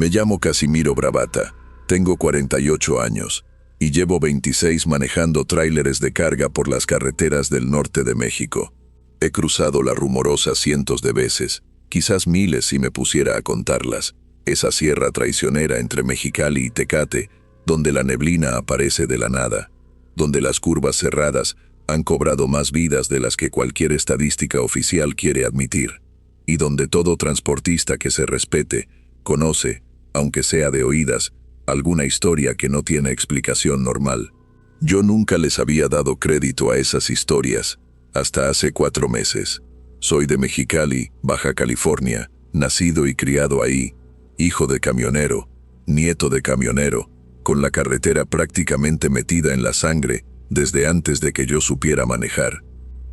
Me llamo Casimiro Bravata, tengo 48 años y llevo 26 manejando tráileres de carga por las carreteras del norte de México. He cruzado la Rumorosa cientos de veces, quizás miles si me pusiera a contarlas, esa sierra traicionera entre Mexicali y Tecate, donde la neblina aparece de la nada, donde las curvas cerradas han cobrado más vidas de las que cualquier estadística oficial quiere admitir, y donde todo transportista que se respete conoce, aunque sea de oídas, alguna historia que no tiene explicación normal. Yo nunca les había dado crédito a esas historias, hasta hace 4 meses. Soy de Mexicali, Baja California, nacido y criado ahí, hijo de camionero, nieto de camionero, con la carretera prácticamente metida en la sangre desde antes de que yo supiera manejar.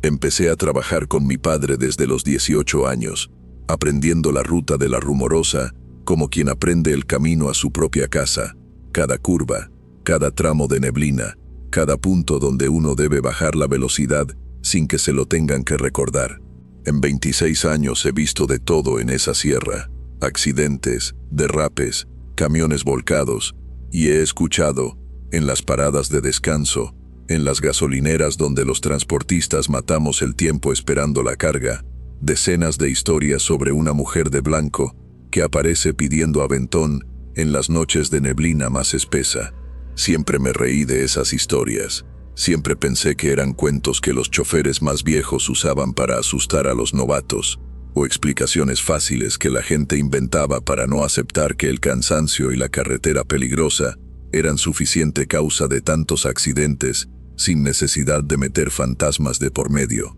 Empecé a trabajar con mi padre desde los 18 años, aprendiendo la ruta de la Rumorosa como quien aprende el camino a su propia casa, cada curva, cada tramo de neblina, cada punto donde uno debe bajar la velocidad sin que se lo tengan que recordar. En 26 años he visto de todo en esa sierra, accidentes, derrapes, camiones volcados, y he escuchado, en las paradas de descanso, en las gasolineras donde los transportistas matamos el tiempo esperando la carga, decenas de historias sobre una mujer de blanco que aparece pidiendo aventón en las noches de neblina más espesa. Siempre me reí de esas historias. Siempre pensé que eran cuentos que los choferes más viejos usaban para asustar a los novatos, o explicaciones fáciles que la gente inventaba para no aceptar que el cansancio y la carretera peligrosa eran suficiente causa de tantos accidentes sin necesidad de meter fantasmas de por medio.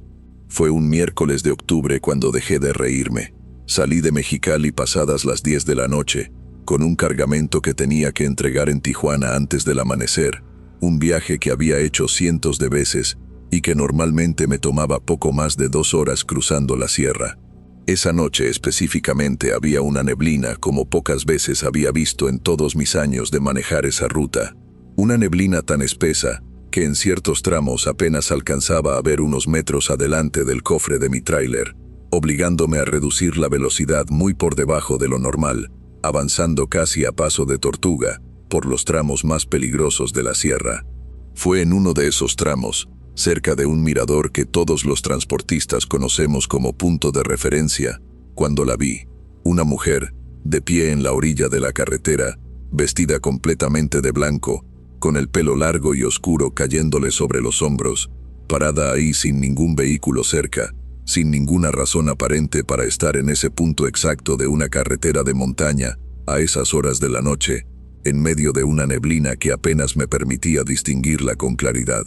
Fue un miércoles de octubre cuando dejé de reírme. Salí de Mexicali pasadas las 10 de la noche, con un cargamento que tenía que entregar en Tijuana antes del amanecer, un viaje que había hecho cientos de veces y que normalmente me tomaba poco más de 2 horas cruzando la sierra. Esa noche específicamente había una neblina como pocas veces había visto en todos mis años de manejar esa ruta. Una neblina tan espesa que en ciertos tramos apenas alcanzaba a ver unos metros adelante del cofre de mi tráiler, obligándome a reducir la velocidad muy por debajo de lo normal, avanzando casi a paso de tortuga por los tramos más peligrosos de la sierra. Fue en uno de esos tramos, cerca de un mirador que todos los transportistas conocemos como punto de referencia, cuando la vi, una mujer, de pie en la orilla de la carretera, vestida completamente de blanco, con el pelo largo y oscuro cayéndole sobre los hombros, parada ahí sin ningún vehículo cerca, sin ninguna razón aparente para estar en ese punto exacto de una carretera de montaña, a esas horas de la noche, en medio de una neblina que apenas me permitía distinguirla con claridad.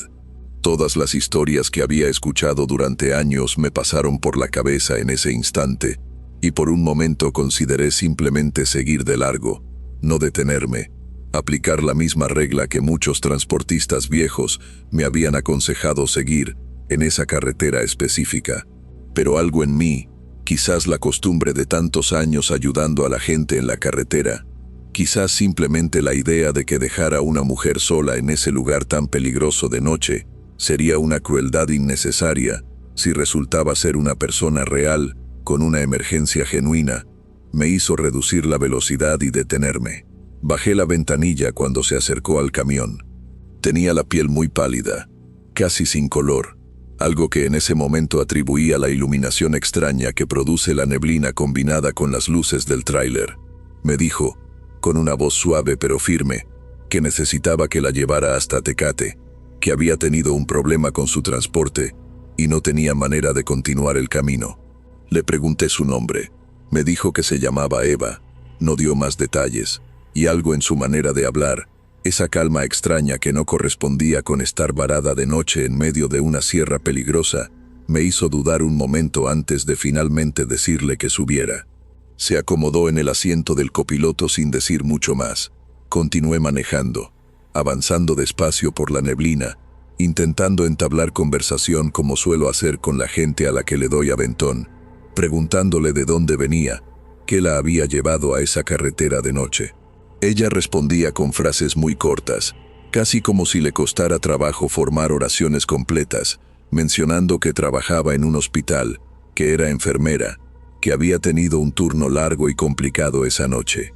Todas las historias que había escuchado durante años me pasaron por la cabeza en ese instante, y por un momento consideré simplemente seguir de largo, no detenerme, aplicar la misma regla que muchos transportistas viejos me habían aconsejado seguir en esa carretera específica. Pero algo en mí, quizás la costumbre de tantos años ayudando a la gente en la carretera, quizás simplemente la idea de que dejar a una mujer sola en ese lugar tan peligroso de noche sería una crueldad innecesaria si resultaba ser una persona real con una emergencia genuina, me hizo reducir la velocidad y detenerme. Bajé la ventanilla cuando se acercó al camión. Tenía la piel muy pálida, casi sin color, algo que en ese momento atribuía a la iluminación extraña que produce la neblina combinada con las luces del tráiler. Me dijo, con una voz suave pero firme, que necesitaba que la llevara hasta Tecate, que había tenido un problema con su transporte y no tenía manera de continuar el camino. Le pregunté su nombre. Me dijo que se llamaba Eva, no dio más detalles, y algo en su manera de hablar, esa calma extraña que no correspondía con estar varada de noche en medio de una sierra peligrosa, me hizo dudar un momento antes de finalmente decirle que subiera. Se acomodó en el asiento del copiloto sin decir mucho más. Continué manejando, avanzando despacio por la neblina, intentando entablar conversación como suelo hacer con la gente a la que le doy aventón, preguntándole de dónde venía, qué la había llevado a esa carretera de noche. Ella respondía con frases muy cortas, casi como si le costara trabajo formar oraciones completas, mencionando que trabajaba en un hospital, que era enfermera, que había tenido un turno largo y complicado esa noche.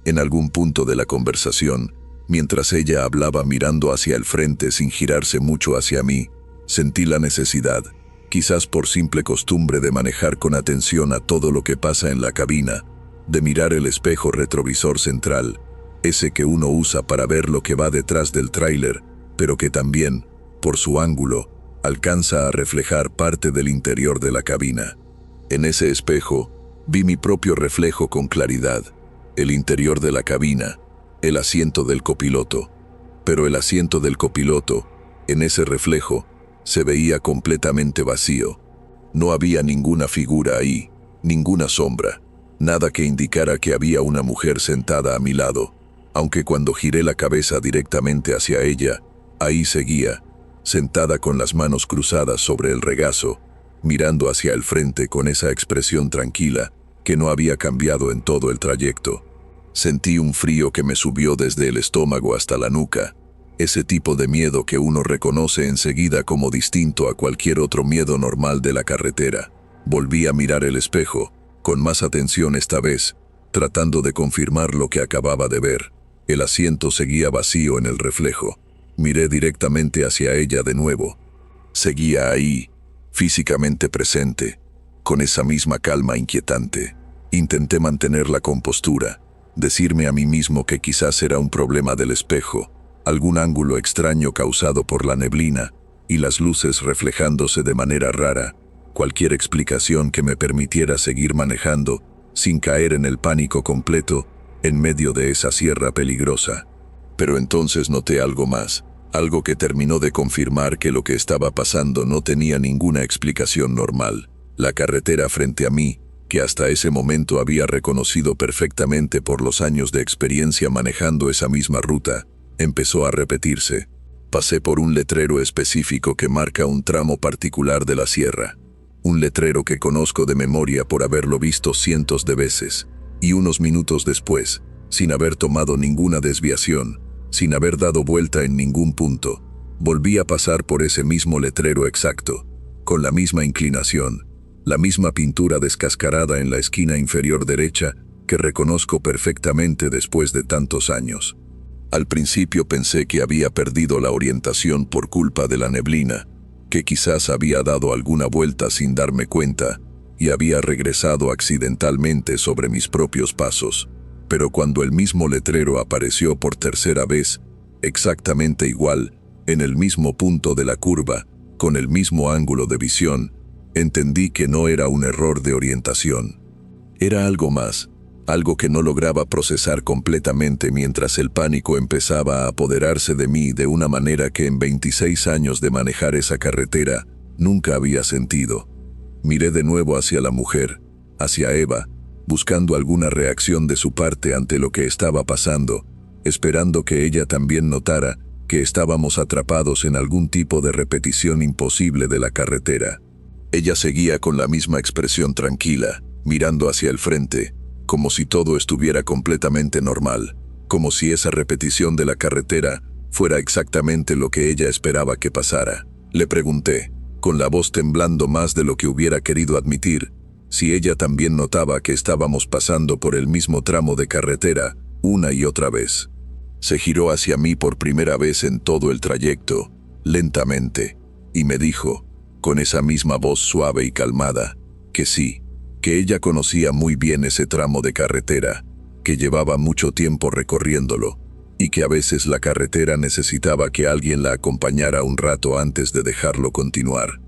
En algún punto de la conversación, mientras ella hablaba mirando hacia el frente sin girarse mucho hacia mí, sentí la necesidad, quizás por simple costumbre de manejar con atención a todo lo que pasa en la cabina, de mirar el espejo retrovisor central, ese que uno usa para ver lo que va detrás del tráiler, pero que también, por su ángulo, alcanza a reflejar parte del interior de la cabina. En ese espejo, vi mi propio reflejo con claridad, el interior de la cabina, el asiento del copiloto. Pero el asiento del copiloto, en ese reflejo, se veía completamente vacío. No había ninguna figura ahí, ninguna sombra, nada que indicara que había una mujer sentada a mi lado, aunque cuando giré la cabeza directamente hacia ella, ahí seguía, sentada con las manos cruzadas sobre el regazo, mirando hacia el frente con esa expresión tranquila que no había cambiado en todo el trayecto. Sentí un frío que me subió desde el estómago hasta la nuca, ese tipo de miedo que uno reconoce enseguida como distinto a cualquier otro miedo normal de la carretera. Volví a mirar el espejo, con más atención esta vez, tratando de confirmar lo que acababa de ver. El asiento seguía vacío en el reflejo. Miré directamente hacia ella de nuevo. Seguía ahí, físicamente presente, con esa misma calma inquietante. Intenté mantener la compostura, decirme a mí mismo que quizás era un problema del espejo, algún ángulo extraño causado por la neblina y las luces reflejándose de manera rara, cualquier explicación que me permitiera seguir manejando sin caer en el pánico completo en medio de esa sierra peligrosa. Pero entonces noté algo más, algo que terminó de confirmar que lo que estaba pasando no tenía ninguna explicación normal. La carretera frente a mí, que hasta ese momento había reconocido perfectamente por los años de experiencia manejando esa misma ruta, empezó a repetirse. Pasé por un letrero específico que marca un tramo particular de la sierra. Un letrero que conozco de memoria por haberlo visto cientos de veces. Y unos minutos después, sin haber tomado ninguna desviación, sin haber dado vuelta en ningún punto, volví a pasar por ese mismo letrero exacto, con la misma inclinación, la misma pintura descascarada en la esquina inferior derecha que reconozco perfectamente después de tantos años. Al principio pensé que había perdido la orientación por culpa de la neblina, que quizás había dado alguna vuelta sin darme cuenta y había regresado accidentalmente sobre mis propios pasos. Pero cuando el mismo letrero apareció por tercera vez, exactamente igual, en el mismo punto de la curva, con el mismo ángulo de visión, entendí que no era un error de orientación. Era algo más, algo que no lograba procesar completamente mientras el pánico empezaba a apoderarse de mí de una manera que en 26 años de manejar esa carretera nunca había sentido. Miré de nuevo hacia la mujer, hacia Eva, buscando alguna reacción de su parte ante lo que estaba pasando, esperando que ella también notara que estábamos atrapados en algún tipo de repetición imposible de la carretera. Ella seguía con la misma expresión tranquila, mirando hacia el frente, como si todo estuviera completamente normal, como si esa repetición de la carretera fuera exactamente lo que ella esperaba que pasara. Le pregunté, con la voz temblando más de lo que hubiera querido admitir, si ella también notaba que estábamos pasando por el mismo tramo de carretera una y otra vez. Se giró hacia mí por primera vez en todo el trayecto, lentamente, y me dijo, con esa misma voz suave y calmada, que sí, que ella conocía muy bien ese tramo de carretera, que llevaba mucho tiempo recorriéndolo, y que a veces la carretera necesitaba que alguien la acompañara un rato antes de dejarlo continuar.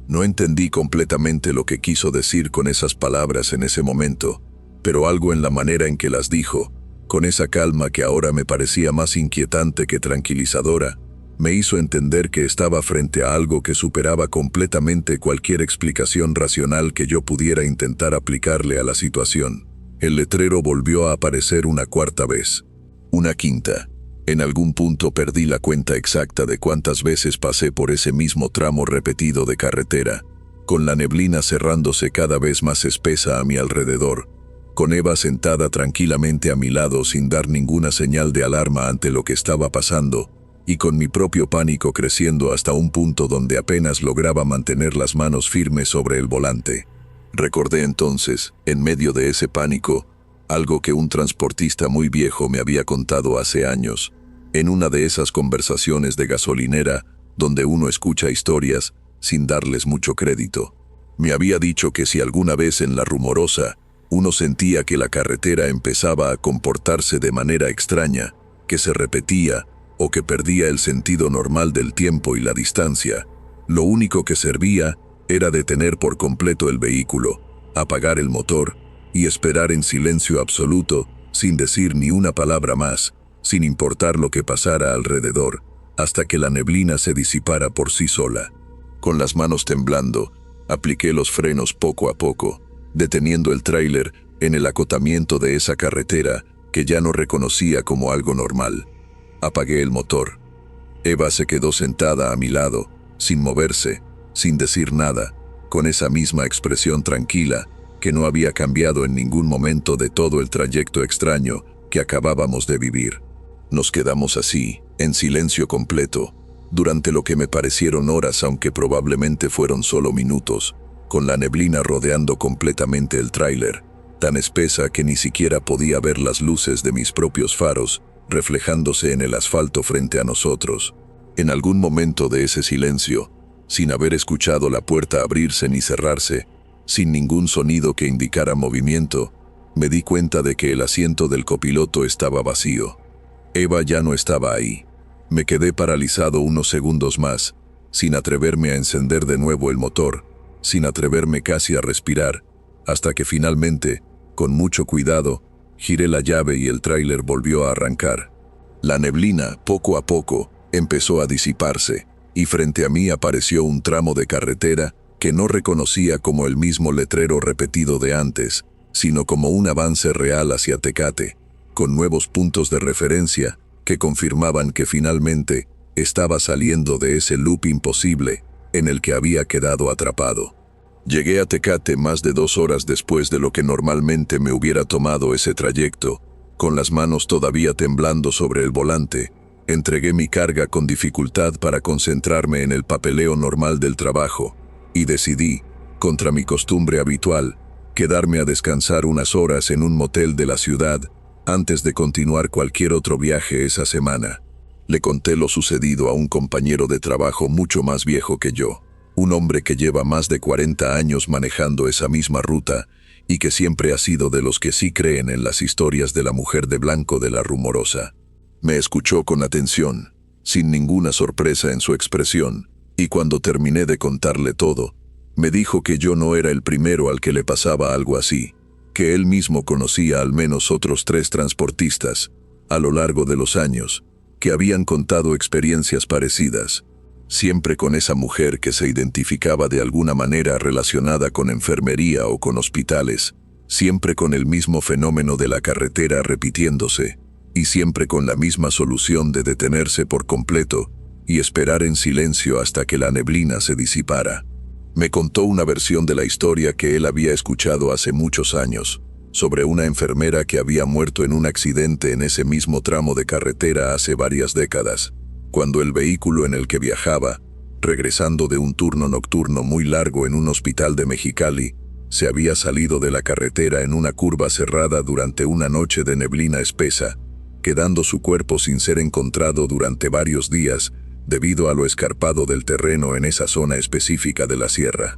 No entendí completamente lo que quiso decir con esas palabras en ese momento, pero algo en la manera en que las dijo, con esa calma que ahora me parecía más inquietante que tranquilizadora, me hizo entender que estaba frente a algo que superaba completamente cualquier explicación racional que yo pudiera intentar aplicarle a la situación. El letrero volvió a aparecer una cuarta vez, una quinta. En algún punto perdí la cuenta exacta de cuántas veces pasé por ese mismo tramo repetido de carretera, con la neblina cerrándose cada vez más espesa a mi alrededor, con Eva sentada tranquilamente a mi lado sin dar ninguna señal de alarma ante lo que estaba pasando, y con mi propio pánico creciendo hasta un punto donde apenas lograba mantener las manos firmes sobre el volante. Recordé entonces, en medio de ese pánico, algo que un transportista muy viejo me había contado hace años, en una de esas conversaciones de gasolinera donde uno escucha historias sin darles mucho crédito. Me había dicho que si alguna vez en La Rumorosa uno sentía que la carretera empezaba a comportarse de manera extraña, que se repetía o que perdía el sentido normal del tiempo y la distancia, lo único que servía era detener por completo el vehículo, apagar el motor y esperar en silencio absoluto, sin decir ni una palabra más, sin importar lo que pasara alrededor, hasta que la neblina se disipara por sí sola. Con las manos temblando, apliqué los frenos poco a poco, deteniendo el tráiler en el acotamiento de esa carretera que ya no reconocía como algo normal. Apagué el motor. Eva se quedó sentada a mi lado, sin moverse, sin decir nada, con esa misma expresión tranquila que no había cambiado en ningún momento de todo el trayecto extraño que acabábamos de vivir. Nos quedamos así, en silencio completo, durante lo que me parecieron horas, aunque probablemente fueron solo minutos, con la neblina rodeando completamente el tráiler, tan espesa que ni siquiera podía ver las luces de mis propios faros reflejándose en el asfalto frente a nosotros. En algún momento de ese silencio, sin haber escuchado la puerta abrirse ni cerrarse, sin ningún sonido que indicara movimiento, me di cuenta de que el asiento del copiloto estaba vacío. Eva ya no estaba ahí. Me quedé paralizado unos segundos más, sin atreverme a encender de nuevo el motor, sin atreverme casi a respirar, hasta que finalmente, con mucho cuidado, giré la llave y el tráiler volvió a arrancar. La neblina, poco a poco, empezó a disiparse, y frente a mí apareció un tramo de carretera que no reconocía como el mismo letrero repetido de antes, sino como un avance real hacia Tecate, con nuevos puntos de referencia que confirmaban que finalmente estaba saliendo de ese loop imposible en el que había quedado atrapado. Llegué a Tecate más de 2 horas después de lo que normalmente me hubiera tomado ese trayecto, con las manos todavía temblando sobre el volante. Entregué mi carga con dificultad para concentrarme en el papeleo normal del trabajo, y decidí, contra mi costumbre habitual, quedarme a descansar unas horas en un motel de la ciudad antes de continuar cualquier otro viaje esa semana. Le conté lo sucedido a un compañero de trabajo mucho más viejo que yo, un hombre que lleva más de 40 años manejando esa misma ruta y que siempre ha sido de los que sí creen en las historias de la mujer de blanco de La Rumorosa. Me escuchó con atención, sin ninguna sorpresa en su expresión, y cuando terminé de contarle todo, me dijo que yo no era el primero al que le pasaba algo así, que él mismo conocía al menos otros 3 transportistas, a lo largo de los años, que habían contado experiencias parecidas, siempre con esa mujer que se identificaba de alguna manera relacionada con enfermería o con hospitales, siempre con el mismo fenómeno de la carretera repitiéndose, y siempre con la misma solución de detenerse por completo y esperar en silencio hasta que la neblina se disipara. Me contó una versión de la historia que él había escuchado hace muchos años, sobre una enfermera que había muerto en un accidente en ese mismo tramo de carretera hace varias décadas, cuando el vehículo en el que viajaba, regresando de un turno nocturno muy largo en un hospital de Mexicali, se había salido de la carretera en una curva cerrada durante una noche de neblina espesa, quedando su cuerpo sin ser encontrado durante varios días debido a lo escarpado del terreno en esa zona específica de la sierra.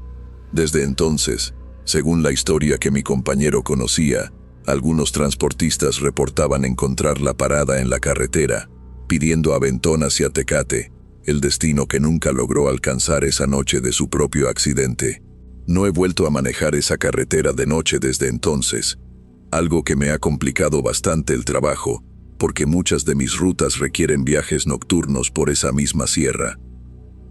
Desde entonces, según la historia que mi compañero conocía, algunos transportistas reportaban encontrarla parada en la carretera, pidiendo aventón hacia Tecate, el destino que nunca logró alcanzar esa noche de su propio accidente. No he vuelto a manejar esa carretera de noche desde entonces, algo que me ha complicado bastante el trabajo, porque muchas de mis rutas requieren viajes nocturnos por esa misma sierra.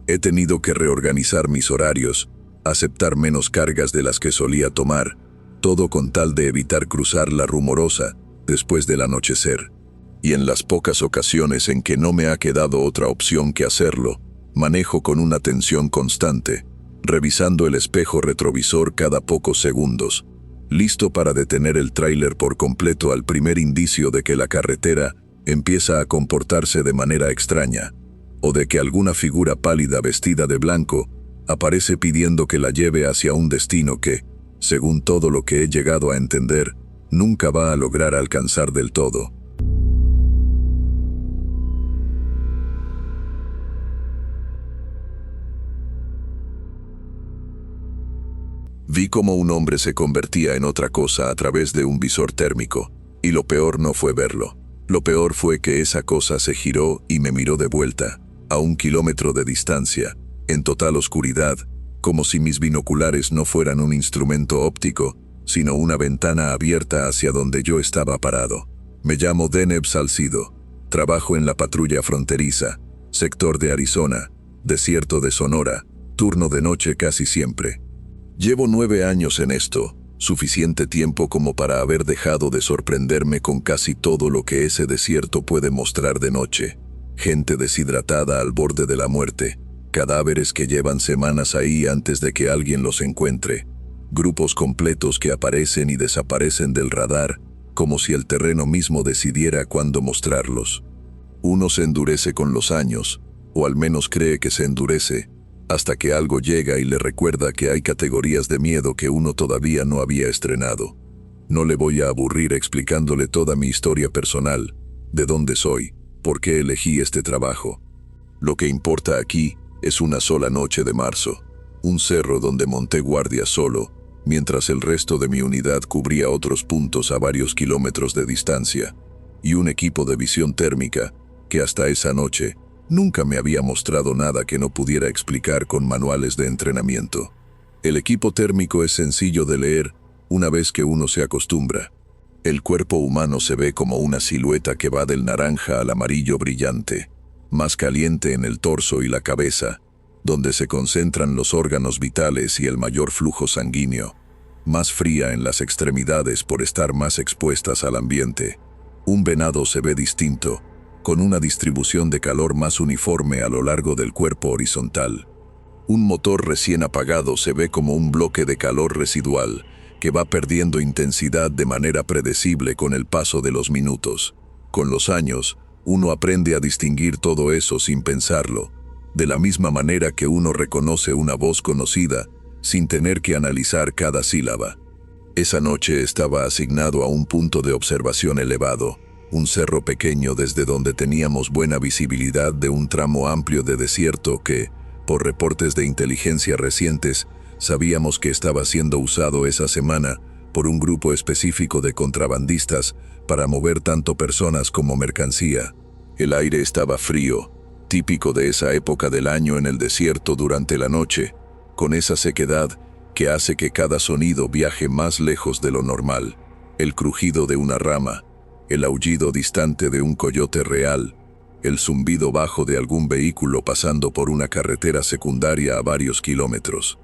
He tenido que reorganizar mis horarios, aceptar menos cargas de las que solía tomar, todo con tal de evitar cruzar La Rumorosa después del anochecer. Y en las pocas ocasiones en que no me ha quedado otra opción que hacerlo, manejo con una tensión constante, revisando el espejo retrovisor cada pocos segundos, listo para detener el tráiler por completo al primer indicio de que la carretera empieza a comportarse de manera extraña, o de que alguna figura pálida vestida de blanco aparece pidiendo que la lleve hacia un destino que, según todo lo que he llegado a entender, nunca va a lograr alcanzar del todo. Vi cómo un hombre se convertía en otra cosa a través de un visor térmico, y lo peor no fue verlo. Lo peor fue que esa cosa se giró y me miró de vuelta, a 1 kilómetro de distancia, en total oscuridad, como si mis binoculares no fueran un instrumento óptico, sino una ventana abierta hacia donde yo estaba parado. Me llamo Deneb Salcido, trabajo en la patrulla fronteriza, sector de Arizona, desierto de Sonora, turno de noche casi siempre. Llevo 9 años en esto, suficiente tiempo como para haber dejado de sorprenderme con casi todo lo que ese desierto puede mostrar de noche. Gente deshidratada al borde de la muerte, cadáveres que llevan semanas ahí antes de que alguien los encuentre, grupos completos que aparecen y desaparecen del radar, como si el terreno mismo decidiera cuándo mostrarlos. Uno se endurece con los años, o al menos cree que se endurece, hasta que algo llega y le recuerda que hay categorías de miedo que uno todavía no había estrenado. No le voy a aburrir explicándole toda mi historia personal, de dónde soy, por qué elegí este trabajo. Lo que importa aquí es una sola noche de marzo, un cerro donde monté guardia solo, mientras el resto de mi unidad cubría otros puntos a varios kilómetros de distancia, y un equipo de visión térmica que hasta esa noche nunca me había mostrado nada que no pudiera explicar con manuales de entrenamiento. El equipo térmico es sencillo de leer una vez que uno se acostumbra. El cuerpo humano se ve como una silueta que va del naranja al amarillo brillante, más caliente en el torso y la cabeza, donde se concentran los órganos vitales y el mayor flujo sanguíneo, más fría en las extremidades por estar más expuestas al ambiente. Un venado se ve distinto, con una distribución de calor más uniforme a lo largo del cuerpo horizontal. Un motor recién apagado se ve como un bloque de calor residual que va perdiendo intensidad de manera predecible con el paso de los minutos. Con los años, uno aprende a distinguir todo eso sin pensarlo, de la misma manera que uno reconoce una voz conocida sin tener que analizar cada sílaba. Esa noche estaba asignado a un punto de observación elevado, un cerro pequeño desde donde teníamos buena visibilidad de un tramo amplio de desierto que, por reportes de inteligencia recientes, sabíamos que estaba siendo usado esa semana por un grupo específico de contrabandistas para mover tanto personas como mercancía. El aire estaba frío, típico de esa época del año en el desierto durante la noche, con esa sequedad que hace que cada sonido viaje más lejos de lo normal. El crujido de una rama, el aullido distante de un coyote real, el zumbido bajo de algún vehículo pasando por una carretera secundaria a varios kilómetros.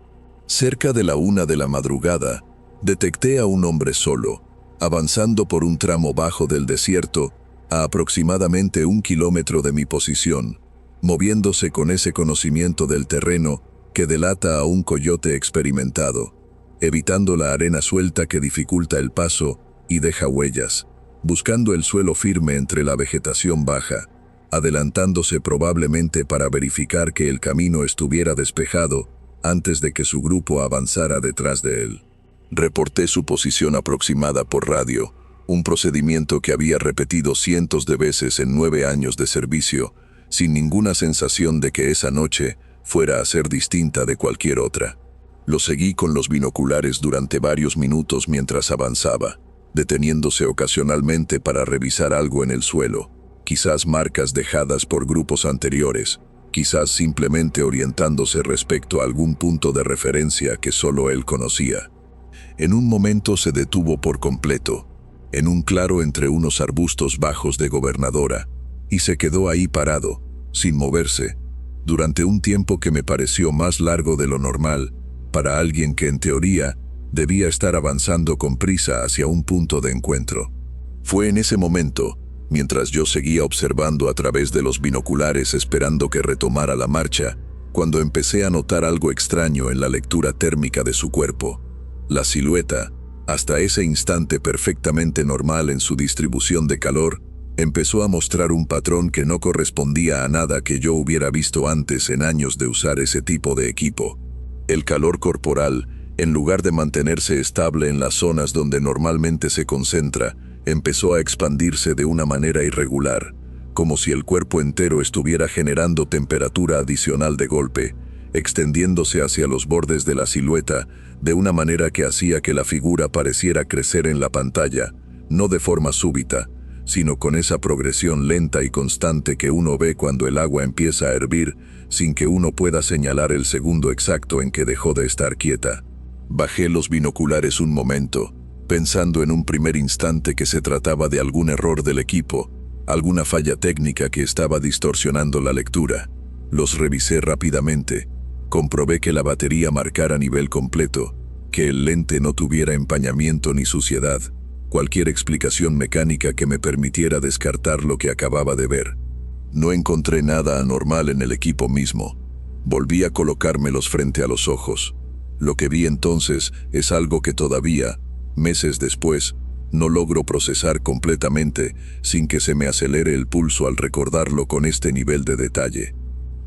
Cerca de la 1 de la madrugada, detecté a un hombre solo, avanzando por un tramo bajo del desierto a aproximadamente 1 kilómetro de mi posición, moviéndose con ese conocimiento del terreno que delata a un coyote experimentado, evitando la arena suelta que dificulta el paso y deja huellas, buscando el suelo firme entre la vegetación baja, adelantándose probablemente para verificar que el camino estuviera despejado antes de que su grupo avanzara detrás de él. Reporté su posición aproximada por radio, un procedimiento que había repetido cientos de veces en 9 años de servicio, sin ninguna sensación de que esa noche fuera a ser distinta de cualquier otra. Lo seguí con los binoculares durante varios minutos mientras avanzaba, deteniéndose ocasionalmente para revisar algo en el suelo, quizás marcas dejadas por grupos anteriores, quizás simplemente orientándose respecto a algún punto de referencia que solo él conocía. En un momento se detuvo por completo, en un claro entre unos arbustos bajos de Gobernadora, y se quedó ahí parado, sin moverse, durante un tiempo que me pareció más largo de lo normal, para alguien que en teoría debía estar avanzando con prisa hacia un punto de encuentro. Fue en ese momento, mientras yo seguía observando a través de los binoculares esperando que retomara la marcha, cuando empecé a notar algo extraño en la lectura térmica de su cuerpo. La silueta, hasta ese instante perfectamente normal en su distribución de calor, empezó a mostrar un patrón que no correspondía a nada que yo hubiera visto antes en años de usar ese tipo de equipo. El calor corporal En lugar de mantenerse estable en las zonas donde normalmente se concentra, empezó a expandirse de una manera irregular, como si el cuerpo entero estuviera generando temperatura adicional de golpe, extendiéndose hacia los bordes de la silueta de una manera que hacía que la figura pareciera crecer en la pantalla, no de forma súbita, sino con esa progresión lenta y constante que uno ve cuando el agua empieza a hervir, sin que uno pueda señalar el segundo exacto en que dejó de estar quieta. Bajé los binoculares un momento, pensando en un primer instante que se trataba de algún error del equipo, alguna falla técnica que estaba distorsionando la lectura. Los revisé rápidamente. Comprobé que la batería marcara nivel completo, que el lente no tuviera empañamiento ni suciedad, cualquier explicación mecánica que me permitiera descartar lo que acababa de ver. No encontré nada anormal en el equipo mismo. Volví a colocármelos frente a los ojos. Lo que vi entonces es algo que todavía, meses después, no logro procesar completamente sin que se me acelere el pulso al recordarlo con este nivel de detalle.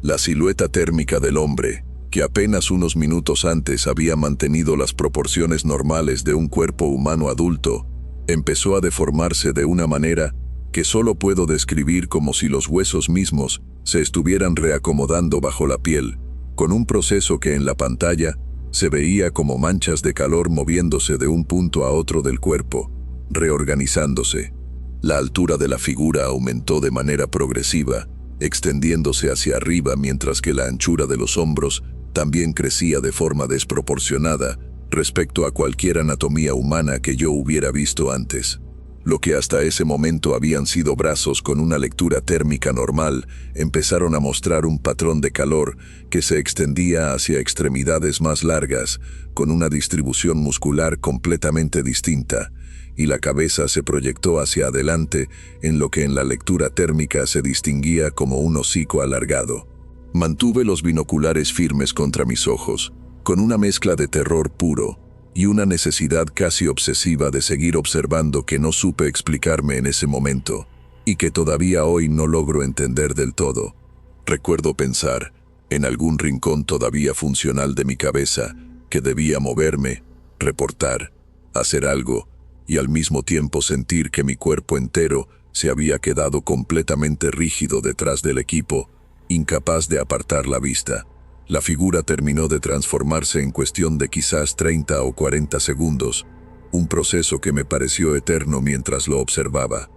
La silueta térmica del hombre, que apenas unos minutos antes había mantenido las proporciones normales de un cuerpo humano adulto, empezó a deformarse de una manera que solo puedo describir como si los huesos mismos se estuvieran reacomodando bajo la piel, con un proceso que en la pantalla se veía como manchas de calor moviéndose de un punto a otro del cuerpo, reorganizándose. La altura de la figura aumentó de manera progresiva, extendiéndose hacia arriba mientras que la anchura de los hombros también crecía de forma desproporcionada respecto a cualquier anatomía humana que yo hubiera visto antes. Lo que hasta ese momento habían sido brazos con una lectura térmica normal, empezaron a mostrar un patrón de calor que se extendía hacia extremidades más largas, con una distribución muscular completamente distinta, y la cabeza se proyectó hacia adelante en lo que en la lectura térmica se distinguía como un hocico alargado. Mantuve los binoculares firmes contra mis ojos, con una mezcla de terror puro y una necesidad casi obsesiva de seguir observando que no supe explicarme en ese momento, y que todavía hoy no logro entender del todo. Recuerdo pensar, en algún rincón todavía funcional de mi cabeza, que debía moverme, reportar, hacer algo, y al mismo tiempo sentir que mi cuerpo entero se había quedado completamente rígido detrás del equipo, incapaz de apartar la vista. La figura terminó de transformarse en cuestión de quizás 30 o 40 segundos, un proceso que me pareció eterno mientras lo observaba.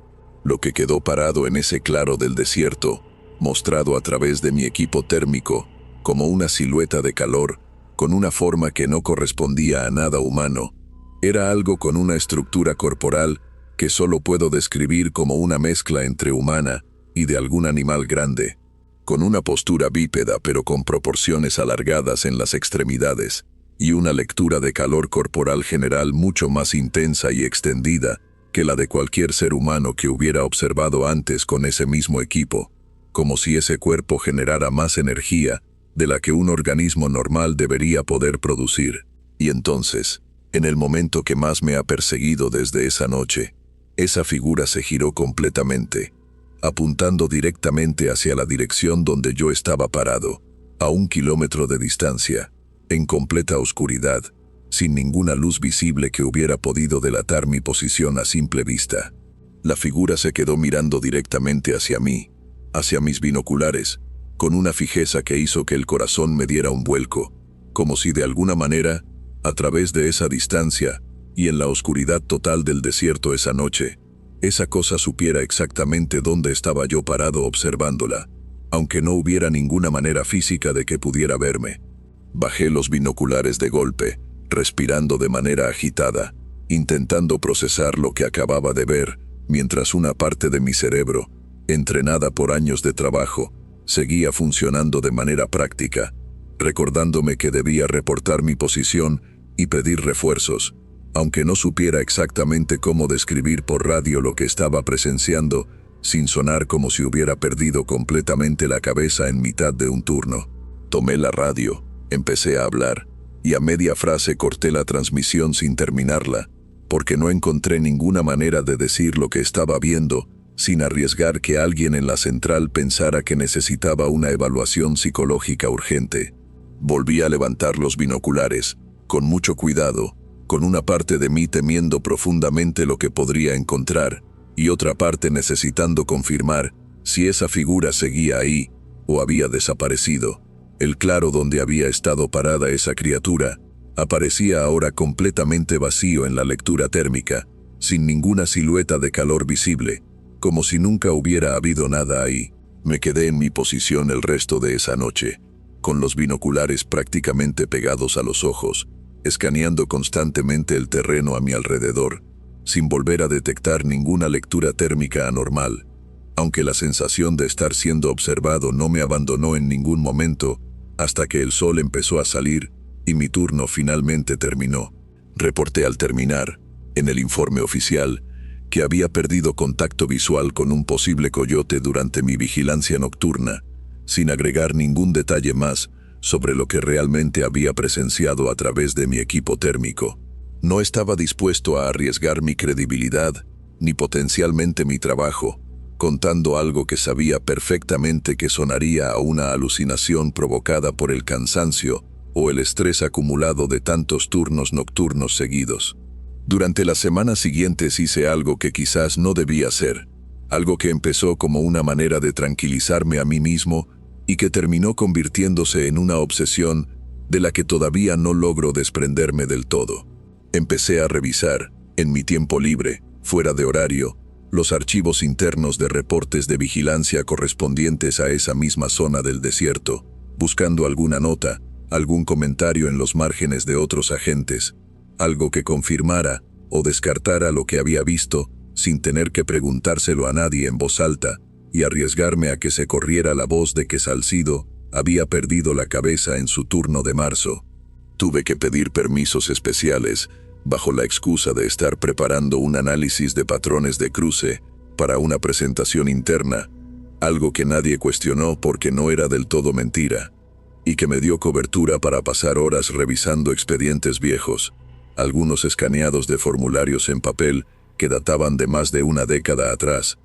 Lo que quedó parado en ese claro del desierto, mostrado a través de mi equipo térmico, como una silueta de calor, con una forma que no correspondía a nada humano, era algo con una estructura corporal que solo puedo describir como una mezcla entre humana y de algún animal grande, con una postura bípeda pero con proporciones alargadas en las extremidades, y una lectura de calor corporal general mucho más intensa y extendida que la de cualquier ser humano que hubiera observado antes con ese mismo equipo, como si ese cuerpo generara más energía de la que un organismo normal debería poder producir. Y entonces, en el momento que más me ha perseguido desde esa noche, esa figura se giró completamente, apuntando directamente hacia la dirección donde yo estaba parado, a 1 kilómetro de distancia, en completa oscuridad, sin ninguna luz visible que hubiera podido delatar mi posición a simple vista. La figura se quedó mirando directamente hacia mí, hacia mis binoculares, con una fijeza que hizo que el corazón me diera un vuelco, como si de alguna manera, a través de esa distancia, y en la oscuridad total del desierto esa noche, esa cosa supiera exactamente dónde estaba yo parado observándola, aunque no hubiera ninguna manera física de que pudiera verme. Bajé los binoculares de golpe, respirando de manera agitada, intentando procesar lo que acababa de ver, mientras una parte de mi cerebro, entrenada por años de trabajo, seguía funcionando de manera práctica, recordándome que debía reportar mi posición y pedir refuerzos, aunque no supiera exactamente cómo describir por radio lo que estaba presenciando, sin sonar como si hubiera perdido completamente la cabeza en mitad de un turno. Tomé la radio, empecé a hablar, y a media frase corté la transmisión sin terminarla, porque no encontré ninguna manera de decir lo que estaba viendo, sin arriesgar que alguien en la central pensara que necesitaba una evaluación psicológica urgente. Volví a levantar los binoculares, con mucho cuidado, con una parte de mí temiendo profundamente lo que podría encontrar, y otra parte necesitando confirmar si esa figura seguía ahí o había desaparecido. El claro donde había estado parada esa criatura aparecía ahora completamente vacío en la lectura térmica, sin ninguna silueta de calor visible, como si nunca hubiera habido nada ahí. Me quedé en mi posición el resto de esa noche, con los binoculares prácticamente pegados a los ojos, escaneando constantemente el terreno a mi alrededor, sin volver a detectar ninguna lectura térmica anormal, aunque la sensación de estar siendo observado no me abandonó en ningún momento, hasta que el sol empezó a salir y mi turno finalmente terminó. Reporté al terminar, en el informe oficial, que había perdido contacto visual con un posible coyote durante mi vigilancia nocturna, sin agregar ningún detalle más sobre lo que realmente había presenciado a través de mi equipo térmico. No estaba dispuesto a arriesgar mi credibilidad, ni potencialmente mi trabajo, contando algo que sabía perfectamente que sonaría a una alucinación provocada por el cansancio o el estrés acumulado de tantos turnos nocturnos seguidos. Durante las semanas siguientes hice algo que quizás no debía hacer, algo que empezó como una manera de tranquilizarme a mí mismo y que terminó convirtiéndose en una obsesión de la que todavía no logro desprenderme del todo. Empecé a revisar, en mi tiempo libre, fuera de horario, los archivos internos de reportes de vigilancia correspondientes a esa misma zona del desierto, buscando alguna nota, algún comentario en los márgenes de otros agentes, algo que confirmara o descartara lo que había visto, sin tener que preguntárselo a nadie en voz alta, y arriesgarme a que se corriera la voz de que Salcido había perdido la cabeza en su turno de marzo. Tuve que pedir permisos especiales, bajo la excusa de estar preparando un análisis de patrones de cruce para una presentación interna, algo que nadie cuestionó porque no era del todo mentira, y que me dio cobertura para pasar horas revisando expedientes viejos, algunos escaneados de formularios en papel que databan de más de una década atrás,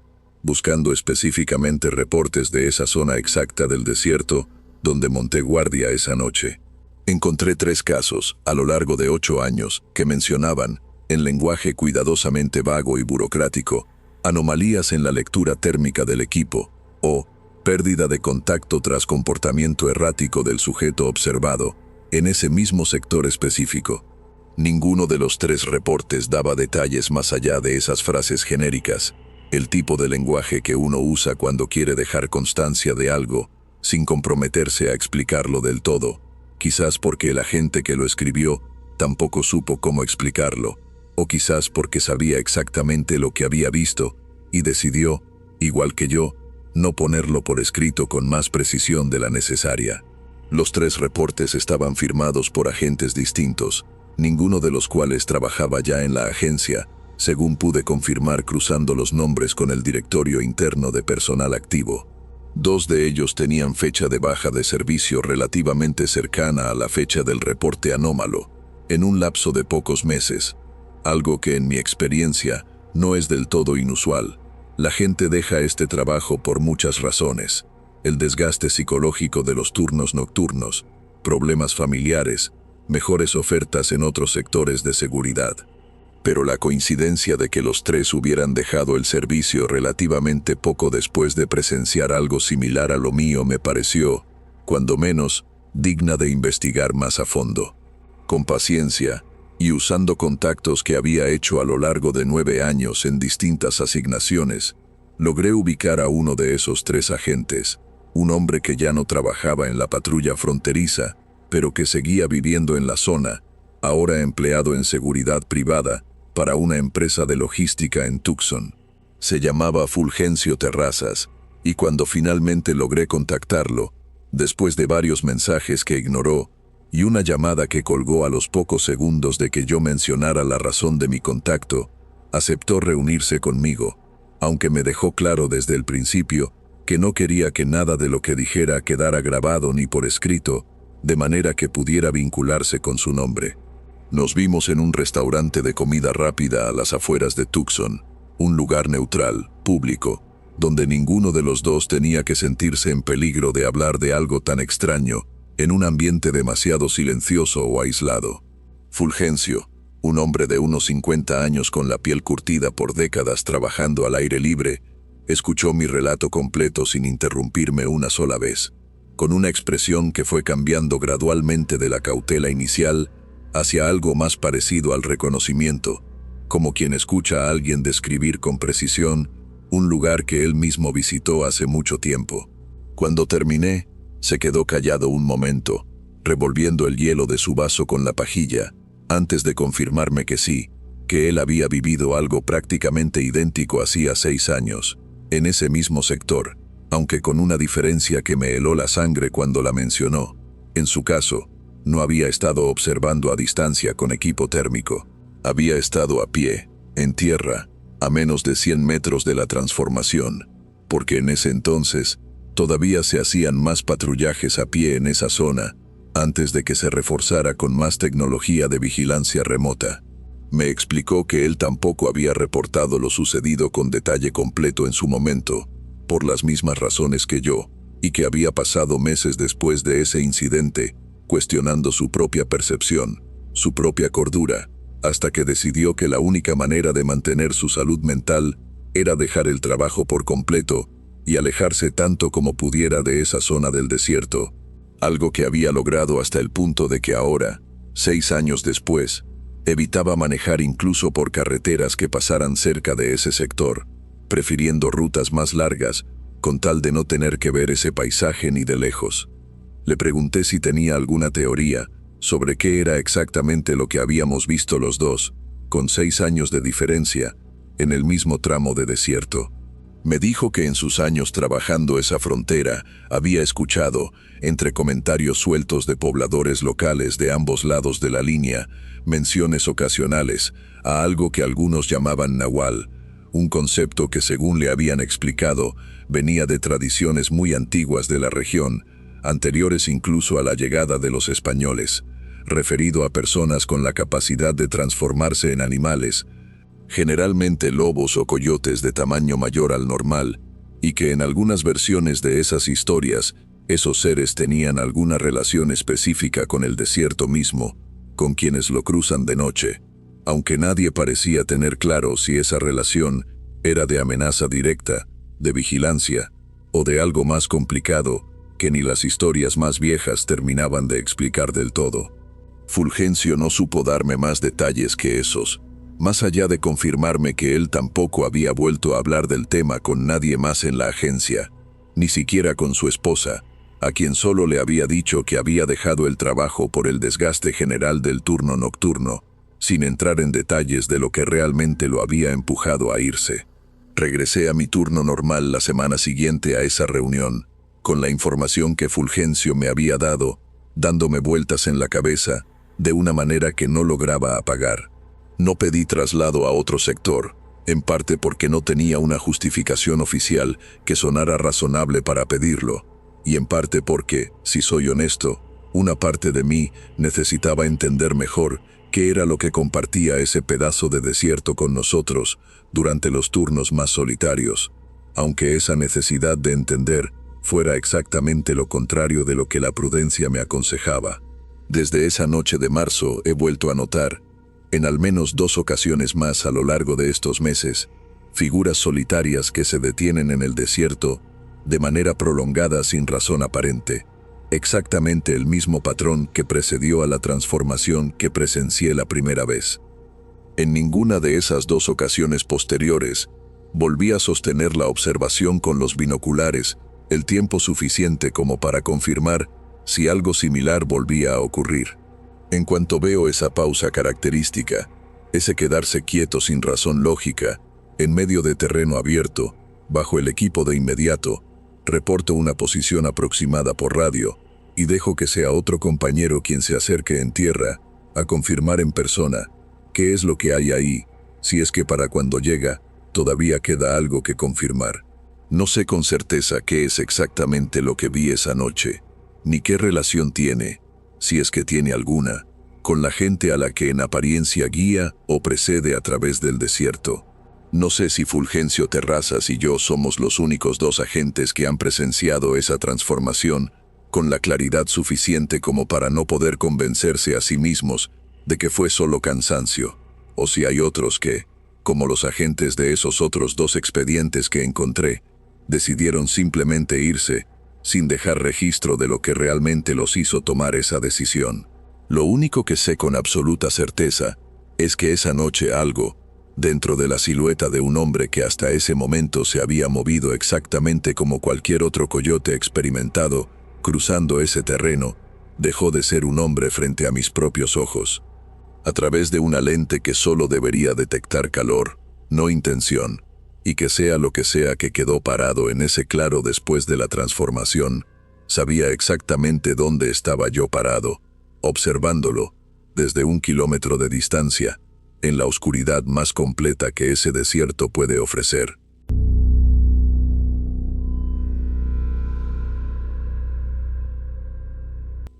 buscando específicamente reportes de esa zona exacta del desierto donde monté guardia esa noche. Encontré 3 casos, a lo largo de 8 años, que mencionaban, en lenguaje cuidadosamente vago y burocrático, anomalías en la lectura térmica del equipo, o pérdida de contacto tras comportamiento errático del sujeto observado, en ese mismo sector específico. Ninguno de los 3 reportes daba detalles más allá de esas frases genéricas, el tipo de lenguaje que uno usa cuando quiere dejar constancia de algo, sin comprometerse a explicarlo del todo, quizás porque el agente que lo escribió tampoco supo cómo explicarlo, o quizás porque sabía exactamente lo que había visto y decidió, igual que yo, no ponerlo por escrito con más precisión de la necesaria. Los 3 reportes estaban firmados por agentes distintos, ninguno de los cuales trabajaba ya en la agencia, según pude confirmar cruzando los nombres con el directorio interno de personal activo. 2 de ellos tenían fecha de baja de servicio relativamente cercana a la fecha del reporte anómalo, en un lapso de pocos meses, algo que en mi experiencia no es del todo inusual. La gente deja este trabajo por muchas razones: el desgaste psicológico de los turnos nocturnos, problemas familiares, mejores ofertas en otros sectores de seguridad. Pero la coincidencia de que los 3 hubieran dejado el servicio relativamente poco después de presenciar algo similar a lo mío me pareció, cuando menos, digna de investigar más a fondo. Con paciencia, y usando contactos que había hecho a lo largo de 9 años en distintas asignaciones, logré ubicar a uno de esos 3 agentes, un hombre que ya no trabajaba en la patrulla fronteriza, pero que seguía viviendo en la zona, ahora empleado en seguridad privada, para una empresa de logística en Tucson. Se llamaba Fulgencio Terrazas, y cuando finalmente logré contactarlo, después de varios mensajes que ignoró, y una llamada que colgó a los pocos segundos de que yo mencionara la razón de mi contacto, aceptó reunirse conmigo, aunque me dejó claro desde el principio que no quería que nada de lo que dijera quedara grabado ni por escrito, de manera que pudiera vincularse con su nombre. Nos vimos en un restaurante de comida rápida a las afueras de Tucson, un lugar neutral, público, donde ninguno de los dos tenía que sentirse en peligro de hablar de algo tan extraño, en un ambiente demasiado silencioso o aislado. Fulgencio, un hombre de unos 50 años con la piel curtida por décadas trabajando al aire libre, escuchó mi relato completo sin interrumpirme una sola vez, con una expresión que fue cambiando gradualmente de la cautela inicial hacia algo más parecido al reconocimiento, como quien escucha a alguien describir con precisión un lugar que él mismo visitó hace mucho tiempo. Cuando terminé, se quedó callado un momento, revolviendo el hielo de su vaso con la pajilla, antes de confirmarme que sí, que él había vivido algo prácticamente idéntico hacía 6 años, en ese mismo sector, aunque con una diferencia que me heló la sangre cuando la mencionó. En su caso, no había estado observando a distancia con equipo térmico. Había estado a pie, en tierra, a menos de 100 metros de la transformación, porque en ese entonces todavía se hacían más patrullajes a pie en esa zona, antes de que se reforzara con más tecnología de vigilancia remota. Me explicó que él tampoco había reportado lo sucedido con detalle completo en su momento, por las mismas razones que yo, y que había pasado meses después de ese incidente, cuestionando su propia percepción, su propia cordura, hasta que decidió que la única manera de mantener su salud mental era dejar el trabajo por completo y alejarse tanto como pudiera de esa zona del desierto, algo que había logrado hasta el punto de que ahora, 6 años después, evitaba manejar incluso por carreteras que pasaran cerca de ese sector, prefiriendo rutas más largas, con tal de no tener que ver ese paisaje ni de lejos. Le pregunté si tenía alguna teoría sobre qué era exactamente lo que habíamos visto los dos, con 6 años de diferencia, en el mismo tramo de desierto. Me dijo que en sus años trabajando esa frontera había escuchado, entre comentarios sueltos de pobladores locales de ambos lados de la línea, menciones ocasionales a algo que algunos llamaban nahual, un concepto que, según le habían explicado, venía de tradiciones muy antiguas de la región, anteriores incluso a la llegada de los españoles, referido a personas con la capacidad de transformarse en animales, generalmente lobos o coyotes de tamaño mayor al normal, y que en algunas versiones de esas historias, esos seres tenían alguna relación específica con el desierto mismo, con quienes lo cruzan de noche, aunque nadie parecía tener claro si esa relación era de amenaza directa, de vigilancia, o de algo más complicado que ni las historias más viejas terminaban de explicar del todo. Fulgencio no supo darme más detalles que esos, más allá de confirmarme que él tampoco había vuelto a hablar del tema con nadie más en la agencia, ni siquiera con su esposa, a quien solo le había dicho que había dejado el trabajo por el desgaste general del turno nocturno, sin entrar en detalles de lo que realmente lo había empujado a irse. Regresé a mi turno normal la semana siguiente a esa reunión, con la información que Fulgencio me había dado, dándome vueltas en la cabeza, de una manera que no lograba apagar. No pedí traslado a otro sector, en parte porque no tenía una justificación oficial que sonara razonable para pedirlo, y en parte porque, si soy honesto, una parte de mí necesitaba entender mejor qué era lo que compartía ese pedazo de desierto con nosotros durante los turnos más solitarios, aunque esa necesidad de entender fuera exactamente lo contrario de lo que la prudencia me aconsejaba. Desde esa noche de marzo he vuelto a notar, en al menos 2 ocasiones más a lo largo de estos meses, figuras solitarias que se detienen en el desierto de manera prolongada sin razón aparente, exactamente el mismo patrón que precedió a la transformación que presencié la primera vez. En ninguna de esas 2 ocasiones posteriores, volví a sostener la observación con los binoculares el tiempo suficiente como para confirmar si algo similar volvía a ocurrir. En cuanto veo esa pausa característica, ese quedarse quieto sin razón lógica, en medio de terreno abierto, bajo el equipo de inmediato, reporto una posición aproximada por radio y dejo que sea otro compañero quien se acerque en tierra a confirmar en persona qué es lo que hay ahí, si es que para cuando llega todavía queda algo que confirmar. No sé con certeza qué es exactamente lo que vi esa noche, ni qué relación tiene, si es que tiene alguna, con la gente a la que en apariencia guía o precede a través del desierto. No sé si Fulgencio Terrazas y yo somos los únicos 2 agentes que han presenciado esa transformación con la claridad suficiente como para no poder convencerse a sí mismos de que fue solo cansancio, o si hay otros que, como los agentes de esos otros 2 expedientes que encontré, decidieron simplemente irse, sin dejar registro de lo que realmente los hizo tomar esa decisión. Lo único que sé con absoluta certeza es que esa noche algo, dentro de la silueta de un hombre que hasta ese momento se había movido exactamente como cualquier otro coyote experimentado, cruzando ese terreno, dejó de ser un hombre frente a mis propios ojos. A través de una lente que solo debería detectar calor, no intención, y que sea lo que sea que quedó parado en ese claro después de la transformación, sabía exactamente dónde estaba yo parado, observándolo, desde 1 kilómetro de distancia, en la oscuridad más completa que ese desierto puede ofrecer.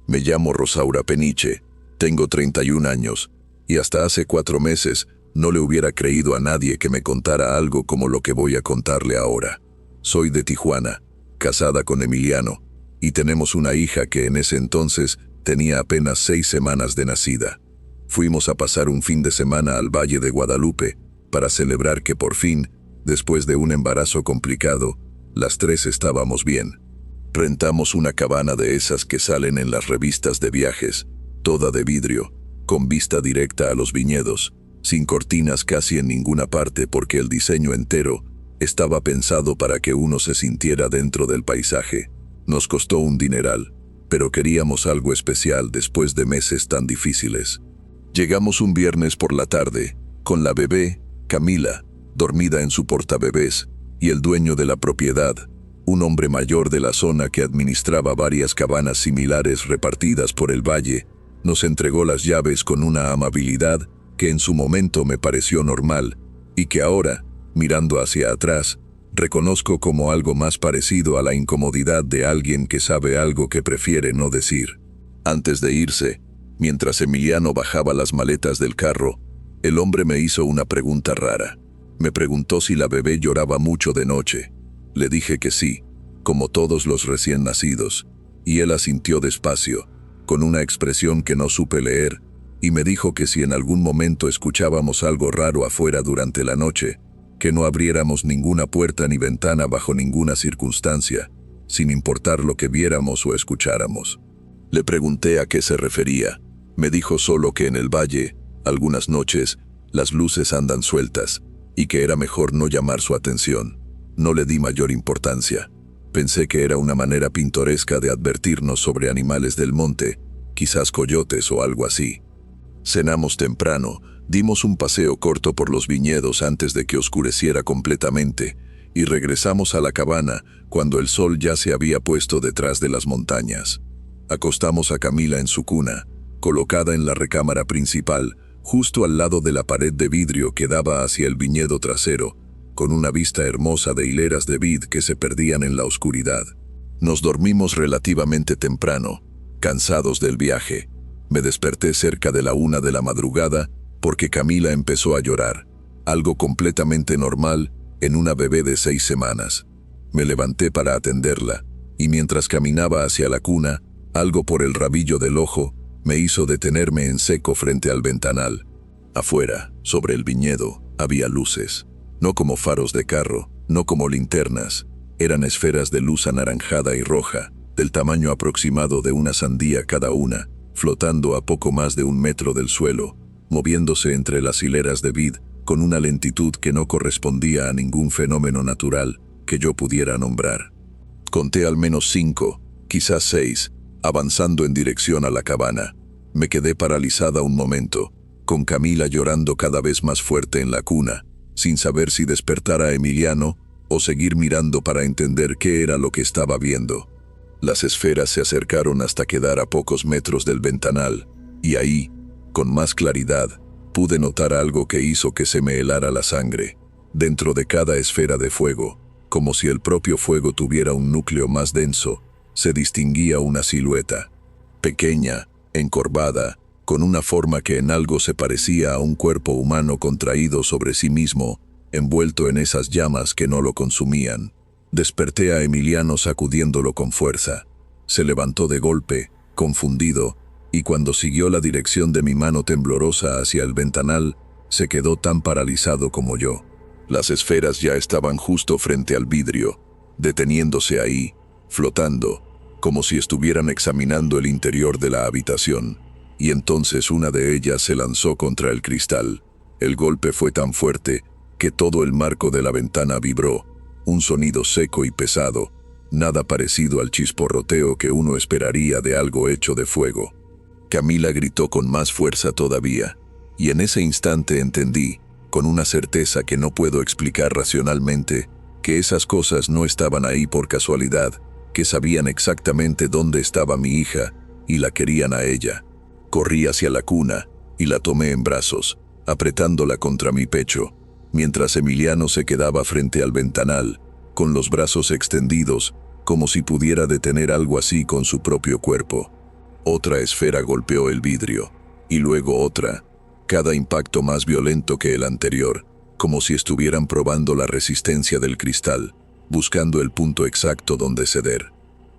Me llamo Rosaura Peniche, tengo 31 años, y hasta hace 4 meses no le hubiera creído a nadie que me contara algo como lo que voy a contarle ahora. Soy de Tijuana, casada con Emiliano, y tenemos una hija que en ese entonces tenía apenas 6 semanas de nacida. Fuimos a pasar un fin de semana al Valle de Guadalupe para celebrar que por fin, después de un embarazo complicado, las 3 estábamos bien. Rentamos una cabana de esas que salen en las revistas de viajes, toda de vidrio, con vista directa a los viñedos, sin cortinas casi en ninguna parte porque el diseño entero estaba pensado para que uno se sintiera dentro del paisaje. Nos costó un dineral, pero queríamos algo especial después de meses tan difíciles. Llegamos un viernes por la tarde, con la bebé, Camila, dormida en su portabebés, y el dueño de la propiedad, un hombre mayor de la zona que administraba varias cabanas similares repartidas por el valle, nos entregó las llaves con una amabilidad que en su momento me pareció normal, y que ahora, mirando hacia atrás, reconozco como algo más parecido a la incomodidad de alguien que sabe algo que prefiere no decir. Antes de irse, mientras Emiliano bajaba las maletas del carro, el hombre me hizo una pregunta rara. Me preguntó si la bebé lloraba mucho de noche. Le dije que sí, como todos los recién nacidos, y él asintió despacio, con una expresión que no supe leer, y me dijo que si en algún momento escuchábamos algo raro afuera durante la noche, que no abriéramos ninguna puerta ni ventana bajo ninguna circunstancia, sin importar lo que viéramos o escucháramos. Le pregunté a qué se refería. Me dijo solo que en el valle, algunas noches, las luces andan sueltas, y que era mejor no llamar su atención. No le di mayor importancia. Pensé que era una manera pintoresca de advertirnos sobre animales del monte, quizás coyotes o algo así. Cenamos temprano, dimos un paseo corto por los viñedos antes de que oscureciera completamente, y regresamos a la cabana cuando el sol ya se había puesto detrás de las montañas. Acostamos a Camila en su cuna, colocada en la recámara principal, justo al lado de la pared de vidrio que daba hacia el viñedo trasero, con una vista hermosa de hileras de vid que se perdían en la oscuridad. Nos dormimos relativamente temprano, cansados del viaje. Me desperté cerca de la 1 de la madrugada porque Camila empezó a llorar, algo completamente normal en una bebé de 6 semanas. Me levanté para atenderla, y mientras caminaba hacia la cuna, algo por el rabillo del ojo me hizo detenerme en seco frente al ventanal. Afuera, sobre el viñedo, había luces. No como faros de carro, no como linternas, eran esferas de luz anaranjada y roja, del tamaño aproximado de una sandía cada una, flotando a poco más de 1 metro del suelo, moviéndose entre las hileras de vid con una lentitud que no correspondía a ningún fenómeno natural que yo pudiera nombrar. Conté al menos 5, quizás 6, avanzando en dirección a la cabana. Me quedé paralizada un momento, con Camila llorando cada vez más fuerte en la cuna, sin saber si despertar a Emiliano o seguir mirando para entender qué era lo que estaba viendo. Las esferas se acercaron hasta quedar a pocos metros del ventanal, y ahí, con más claridad, pude notar algo que hizo que se me helara la sangre. Dentro de cada esfera de fuego, como si el propio fuego tuviera un núcleo más denso, se distinguía una silueta, pequeña, encorvada, con una forma que en algo se parecía a un cuerpo humano contraído sobre sí mismo, envuelto en esas llamas que no lo consumían. Desperté a Emiliano sacudiéndolo con fuerza. Se levantó de golpe, confundido, y cuando siguió la dirección de mi mano temblorosa hacia el ventanal, se quedó tan paralizado como yo. Las esferas ya estaban justo frente al vidrio, deteniéndose ahí, flotando, como si estuvieran examinando el interior de la habitación, y entonces una de ellas se lanzó contra el cristal. El golpe fue tan fuerte que todo el marco de la ventana vibró, un sonido seco y pesado, nada parecido al chisporroteo que uno esperaría de algo hecho de fuego. Camila gritó con más fuerza todavía, y en ese instante entendí, con una certeza que no puedo explicar racionalmente, que esas cosas no estaban ahí por casualidad, que sabían exactamente dónde estaba mi hija y la querían a ella. Corrí hacia la cuna y la tomé en brazos, apretándola contra mi pecho, mientras Emiliano se quedaba frente al ventanal, con los brazos extendidos, como si pudiera detener algo así con su propio cuerpo. Otra esfera golpeó el vidrio, y luego otra, cada impacto más violento que el anterior, como si estuvieran probando la resistencia del cristal, buscando el punto exacto donde ceder.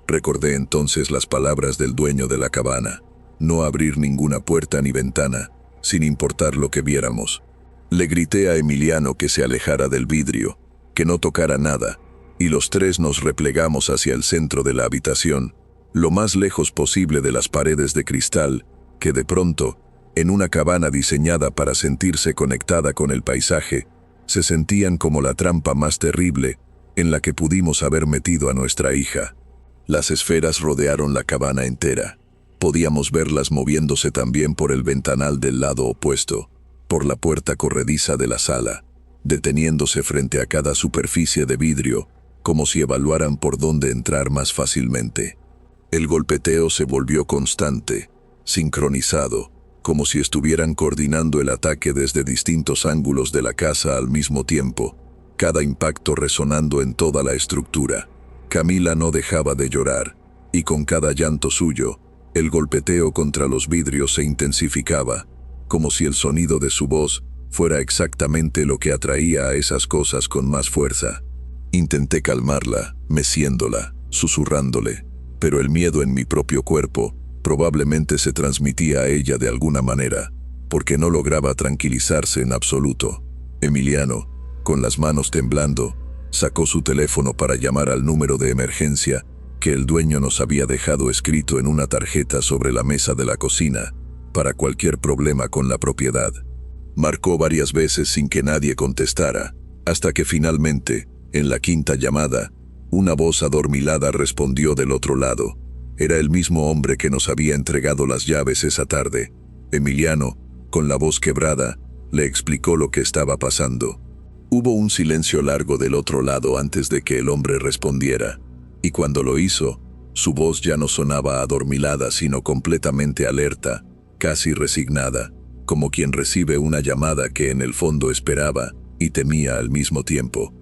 Recordé entonces las palabras del dueño de la cabana: no abrir ninguna puerta ni ventana, sin importar lo que viéramos. Le grité a Emiliano que se alejara del vidrio, que no tocara nada, y los tres nos replegamos hacia el centro de la habitación, lo más lejos posible de las paredes de cristal, que de pronto, en una cabana diseñada para sentirse conectada con el paisaje, se sentían como la trampa más terrible en la que pudimos haber metido a nuestra hija. Las esferas rodearon la cabana entera. Podíamos verlas moviéndose también por el ventanal del lado opuesto, por la puerta corrediza de la sala, deteniéndose frente a cada superficie de vidrio, como si evaluaran por dónde entrar más fácilmente. El golpeteo se volvió constante, sincronizado, como si estuvieran coordinando el ataque desde distintos ángulos de la casa al mismo tiempo, cada impacto resonando en toda la estructura. Camila no dejaba de llorar, y con cada llanto suyo, el golpeteo contra los vidrios se intensificaba, como si el sonido de su voz fuera exactamente lo que atraía a esas cosas con más fuerza. Intenté calmarla, meciéndola, susurrándole, pero el miedo en mi propio cuerpo probablemente se transmitía a ella de alguna manera, porque no lograba tranquilizarse en absoluto. Emiliano, con las manos temblando, sacó su teléfono para llamar al número de emergencia que el dueño nos había dejado escrito en una tarjeta sobre la mesa de la cocina, para cualquier problema con la propiedad. Marcó varias veces sin que nadie contestara, hasta que finalmente, en la quinta llamada, una voz adormilada respondió del otro lado. Era el mismo hombre que nos había entregado las llaves esa tarde. Emiliano, con la voz quebrada, le explicó lo que estaba pasando. Hubo un silencio largo del otro lado antes de que el hombre respondiera, y cuando lo hizo, su voz ya no sonaba adormilada sino completamente alerta, casi resignada, como quien recibe una llamada que en el fondo esperaba y temía al mismo tiempo.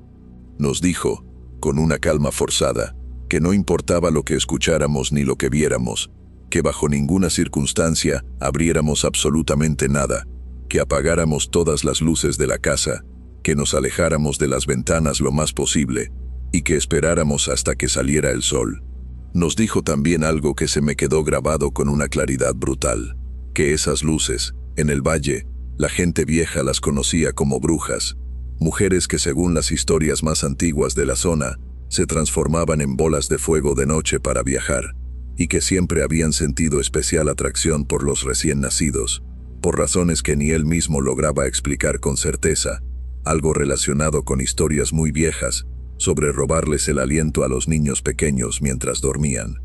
Nos dijo, con una calma forzada, que no importaba lo que escucháramos ni lo que viéramos, que bajo ninguna circunstancia abriéramos absolutamente nada, que apagáramos todas las luces de la casa, que nos alejáramos de las ventanas lo más posible y que esperáramos hasta que saliera el sol. Nos dijo también algo que se me quedó grabado con una claridad brutal, que esas luces, en el valle, la gente vieja las conocía como brujas, mujeres que según las historias más antiguas de la zona, se transformaban en bolas de fuego de noche para viajar, y que siempre habían sentido especial atracción por los recién nacidos, por razones que ni él mismo lograba explicar con certeza, algo relacionado con historias muy viejas, sobre robarles el aliento a los niños pequeños mientras dormían.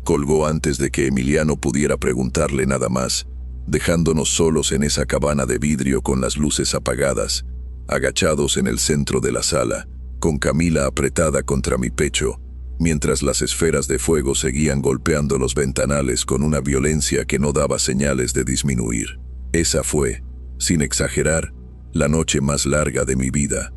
Colgó antes de que Emiliano pudiera preguntarle nada más, dejándonos solos en esa cabana de vidrio con las luces apagadas, agachados en el centro de la sala, con Camila apretada contra mi pecho, mientras las esferas de fuego seguían golpeando los ventanales con una violencia que no daba señales de disminuir. Esa fue, sin exagerar, la noche más larga de mi vida.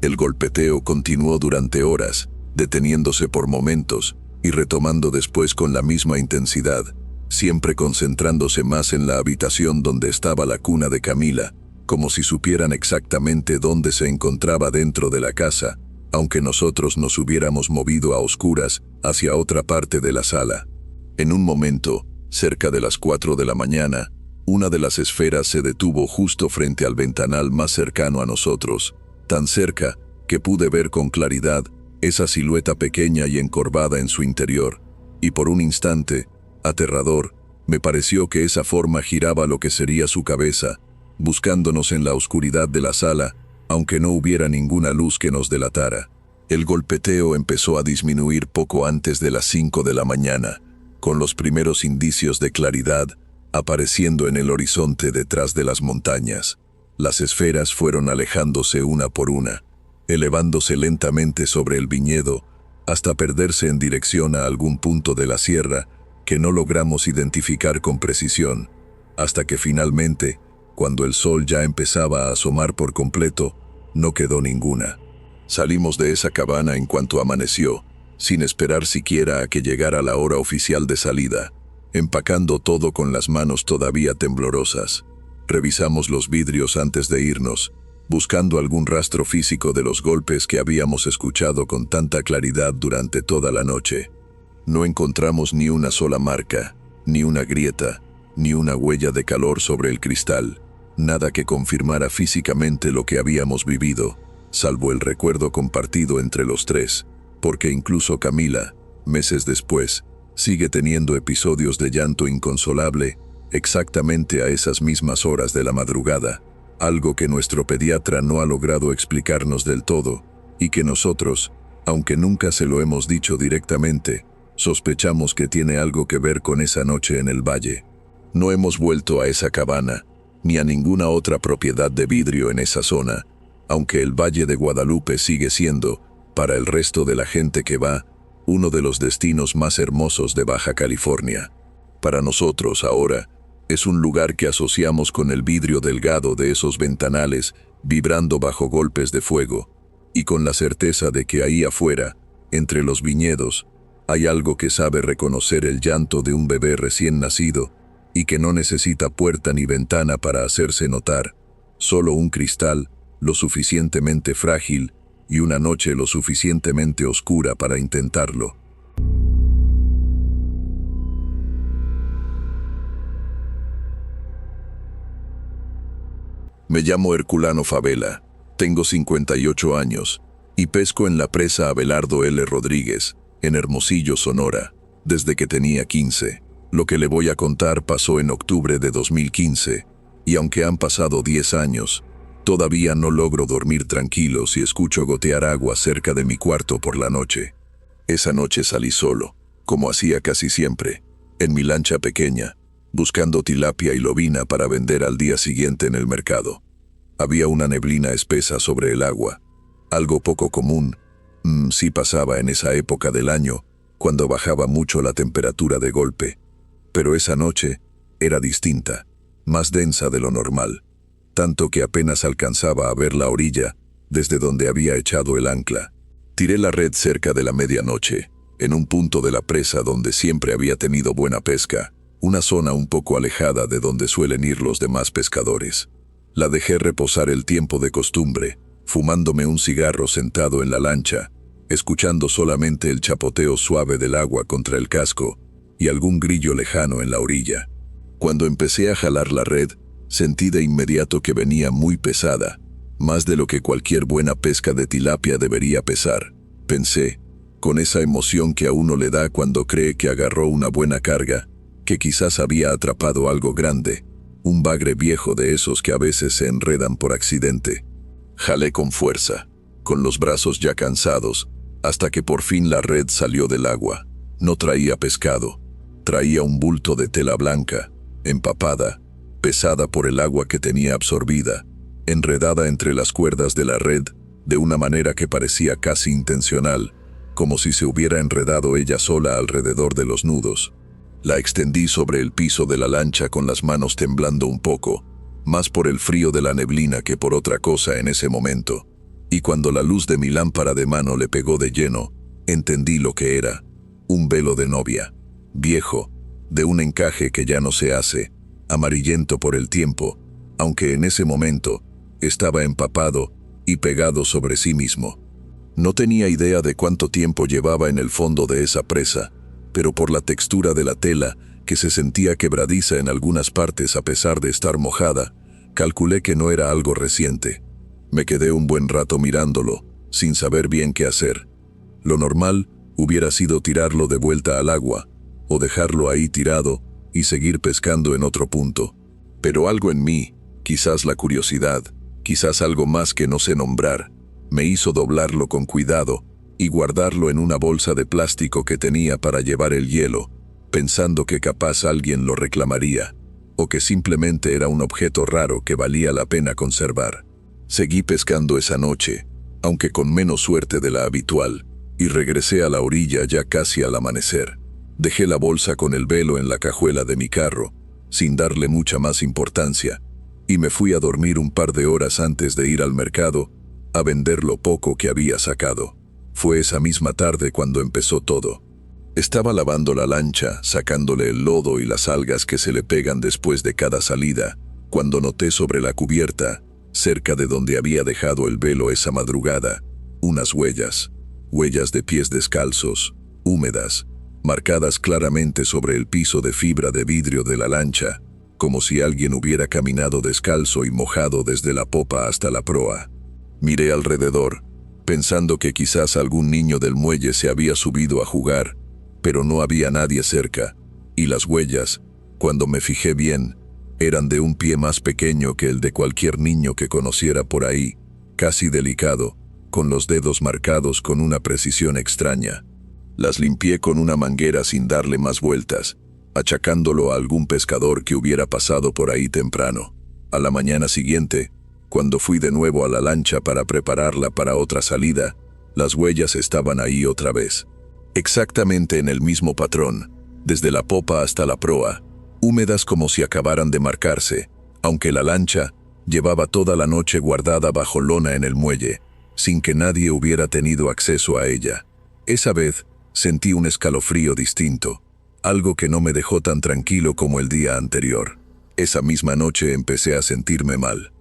El golpeteo continuó durante horas, deteniéndose por momentos y retomando después con la misma intensidad, siempre concentrándose más en la habitación donde estaba la cuna de Camila, como si supieran exactamente dónde se encontraba dentro de la casa, aunque nosotros nos hubiéramos movido a oscuras hacia otra parte de la sala. En un momento, Cerca de las 4 de la mañana, una de las esferas se detuvo justo frente al ventanal más cercano a nosotros, tan cerca que pude ver con claridad esa silueta pequeña y encorvada en su interior, y por un instante, aterrador, me pareció que esa forma giraba lo que sería su cabeza, buscándonos en la oscuridad de la sala, aunque no hubiera ninguna luz que nos delatara. El golpeteo empezó a disminuir poco antes de las 5 de la mañana, con los primeros indicios de claridad apareciendo en el horizonte detrás de las montañas. Las esferas fueron alejándose una por una, elevándose lentamente sobre el viñedo, hasta perderse en dirección a algún punto de la sierra que no logramos identificar con precisión, hasta que finalmente, cuando el sol ya empezaba a asomar por completo, no quedó ninguna. Salimos de esa cabana en cuanto amaneció, sin esperar siquiera a que llegara la hora oficial de salida, empacando todo con las manos todavía temblorosas. Revisamos los vidrios antes de irnos, buscando algún rastro físico de los golpes que habíamos escuchado con tanta claridad durante toda la noche. No encontramos ni una sola marca, ni una grieta, ni una huella de calor sobre el cristal, nada que confirmara físicamente lo que habíamos vivido, salvo el recuerdo compartido entre los tres, porque incluso Camila, meses después, sigue teniendo episodios de llanto inconsolable exactamente a esas mismas horas de la madrugada, algo que nuestro pediatra no ha logrado explicarnos del todo, y que nosotros, aunque nunca se lo hemos dicho directamente, sospechamos que tiene algo que ver con esa noche en el valle. No hemos vuelto a esa cabana, ni a ninguna otra propiedad de vidrio en esa zona, aunque el Valle de Guadalupe sigue siendo, para el resto de la gente que va, uno de los destinos más hermosos de Baja California. Para nosotros ahora, es un lugar que asociamos con el vidrio delgado de esos ventanales vibrando bajo golpes de fuego, y con la certeza de que ahí afuera, entre los viñedos, hay algo que sabe reconocer el llanto de un bebé recién nacido y que no necesita puerta ni ventana para hacerse notar, solo un cristal lo suficientemente frágil y una noche lo suficientemente oscura para intentarlo. Me llamo Herculano Favela, tengo 58 años y pesco en la presa Abelardo L. Rodríguez, en Hermosillo, Sonora, desde que tenía 15. Lo que le voy a contar pasó en octubre de 2015, y aunque han pasado 10 años, todavía no logro dormir tranquilo si escucho gotear agua cerca de mi cuarto por la noche. Esa noche salí solo, como hacía casi siempre, en mi lancha pequeña, buscando tilapia y lobina para vender al día siguiente en el mercado. Había una neblina espesa sobre el agua, algo poco común, sí pasaba en esa época del año, cuando bajaba mucho la temperatura de golpe. Pero esa noche era distinta, más densa de lo normal, tanto que apenas alcanzaba a ver la orilla desde donde había echado el ancla. Tiré la red cerca de la medianoche, en un punto de la presa donde siempre había tenido buena pesca, una zona un poco alejada de donde suelen ir los demás pescadores. La dejé reposar el tiempo de costumbre, fumándome un cigarro sentado en la lancha, escuchando solamente el chapoteo suave del agua contra el casco y algún grillo lejano en la orilla. Cuando empecé a jalar la red, sentí de inmediato que venía muy pesada, más de lo que cualquier buena pesca de tilapia debería pesar, pensé, con esa emoción que a uno le da cuando cree que agarró una buena carga, que quizás había atrapado algo grande, un bagre viejo de esos que a veces se enredan por accidente. Jalé con fuerza, con los brazos ya cansados, hasta que por fin la red salió del agua. No traía pescado, traía un bulto de tela blanca, empapada, pesada por el agua que tenía absorbida, enredada entre las cuerdas de la red de una manera que parecía casi intencional, como si se hubiera enredado ella sola alrededor de los nudos. La extendí sobre el piso de la lancha con las manos temblando un poco, más por el frío de la neblina que por otra cosa en ese momento, y cuando la luz de mi lámpara de mano le pegó de lleno, entendí lo que era: un velo de novia, viejo, de un encaje que ya no se hace, amarillento por el tiempo, aunque en ese momento estaba empapado y pegado sobre sí mismo. No tenía idea de cuánto tiempo llevaba en el fondo de esa presa, pero por la textura de la tela, que se sentía quebradiza en algunas partes a pesar de estar mojada, calculé que no era algo reciente. Me quedé un buen rato mirándolo, sin saber bien qué hacer. Lo normal hubiera sido tirarlo de vuelta al agua, o dejarlo ahí tirado y seguir pescando en otro punto. Pero algo en mí, quizás la curiosidad, quizás algo más que no sé nombrar, me hizo doblarlo con cuidado y guardarlo en una bolsa de plástico que tenía para llevar el hielo, pensando que capaz alguien lo reclamaría, o que simplemente era un objeto raro que valía la pena conservar. Seguí pescando esa noche, aunque con menos suerte de la habitual, y regresé a la orilla ya casi al amanecer. Dejé la bolsa con el velo en la cajuela de mi carro, sin darle mucha más importancia, y me fui a dormir un par de horas antes de ir al mercado a vender lo poco que había sacado. Fue esa misma tarde cuando empezó todo. Estaba lavando la lancha, sacándole el lodo y las algas que se le pegan después de cada salida, cuando noté sobre la cubierta, cerca de donde había dejado el velo esa madrugada, unas huellas de pies descalzos, húmedas, marcadas claramente sobre el piso de fibra de vidrio de la lancha, como si alguien hubiera caminado descalzo y mojado desde la popa hasta la proa. Miré alrededor, pensando que quizás algún niño del muelle se había subido a jugar, pero no había nadie cerca, y las huellas, cuando me fijé bien, eran de un pie más pequeño que el de cualquier niño que conociera por ahí, casi delicado, con los dedos marcados con una precisión extraña. Las limpié con una manguera sin darle más vueltas, achacándolo a algún pescador que hubiera pasado por ahí temprano. A la mañana siguiente, cuando fui de nuevo a la lancha para prepararla para otra salida, las huellas estaban ahí otra vez. Exactamente en el mismo patrón, desde la popa hasta la proa, húmedas como si acabaran de marcarse, aunque la lancha llevaba toda la noche guardada bajo lona en el muelle, sin que nadie hubiera tenido acceso a ella. Esa vez sentí un escalofrío distinto, algo que no me dejó tan tranquilo como el día anterior. Esa misma noche empecé a sentirme mal.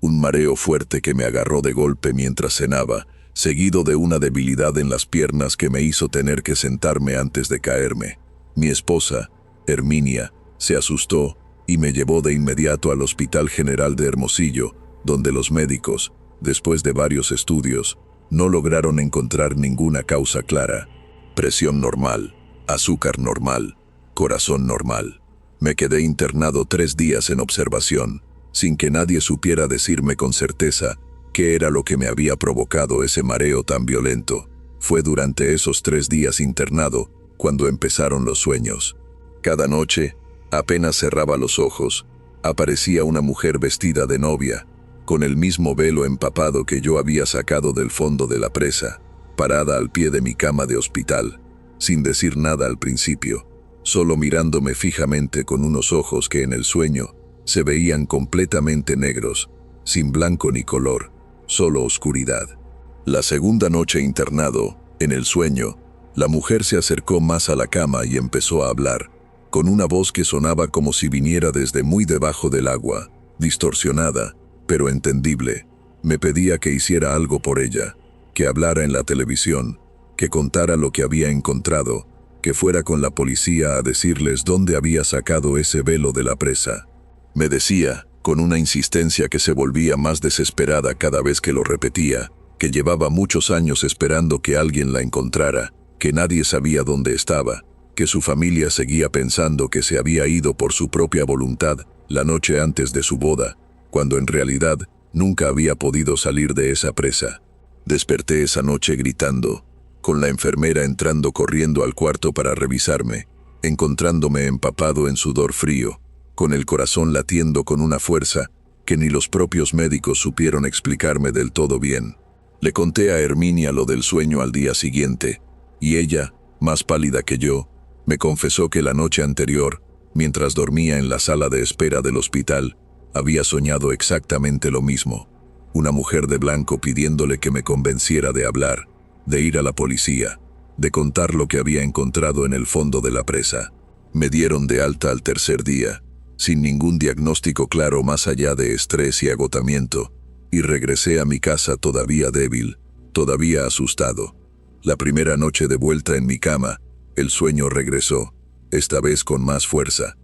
Un mareo fuerte que me agarró de golpe mientras cenaba, seguido de una debilidad en las piernas que me hizo tener que sentarme antes de caerme. Mi esposa, Herminia, se asustó y me llevó de inmediato al Hospital General de Hermosillo, donde los médicos, después de varios estudios, no lograron encontrar ninguna causa clara. Presión normal, azúcar normal, corazón normal. Me quedé internado 3 días en observación, sin que nadie supiera decirme con certeza qué era lo que me había provocado ese mareo tan violento. Fue durante esos 3 días internado cuando empezaron los sueños. Cada noche, apenas cerraba los ojos, aparecía una mujer vestida de novia, con el mismo velo empapado que yo había sacado del fondo de la presa, parada al pie de mi cama de hospital, sin decir nada al principio, solo mirándome fijamente con unos ojos que en el sueño se veían completamente negros, sin blanco ni color, solo oscuridad. La segunda noche internado, en el sueño, la mujer se acercó más a la cama y empezó a hablar, con una voz que sonaba como si viniera desde muy debajo del agua, distorsionada, pero entendible. Me pedía que hiciera algo por ella, que hablara en la televisión, que contara lo que había encontrado, que fuera con la policía a decirles dónde había sacado ese velo de la presa. Me decía, con una insistencia que se volvía más desesperada cada vez que lo repetía, que llevaba muchos años esperando que alguien la encontrara, que nadie sabía dónde estaba, que su familia seguía pensando que se había ido por su propia voluntad la noche antes de su boda, cuando en realidad nunca había podido salir de esa presa. Desperté esa noche gritando, con la enfermera entrando corriendo al cuarto para revisarme, encontrándome empapado en sudor frío, con el corazón latiendo con una fuerza que ni los propios médicos supieron explicarme del todo bien. Le conté a Herminia lo del sueño al día siguiente, y ella, más pálida que yo, me confesó que la noche anterior, mientras dormía en la sala de espera del hospital, había soñado exactamente lo mismo. Una mujer de blanco pidiéndole que me convenciera de hablar, de ir a la policía, de contar lo que había encontrado en el fondo de la presa. Me dieron de alta al tercer día, sin ningún diagnóstico claro más allá de estrés y agotamiento, y regresé a mi casa todavía débil, todavía asustado. La primera noche de vuelta en mi cama, el sueño regresó, esta vez con más fuerza.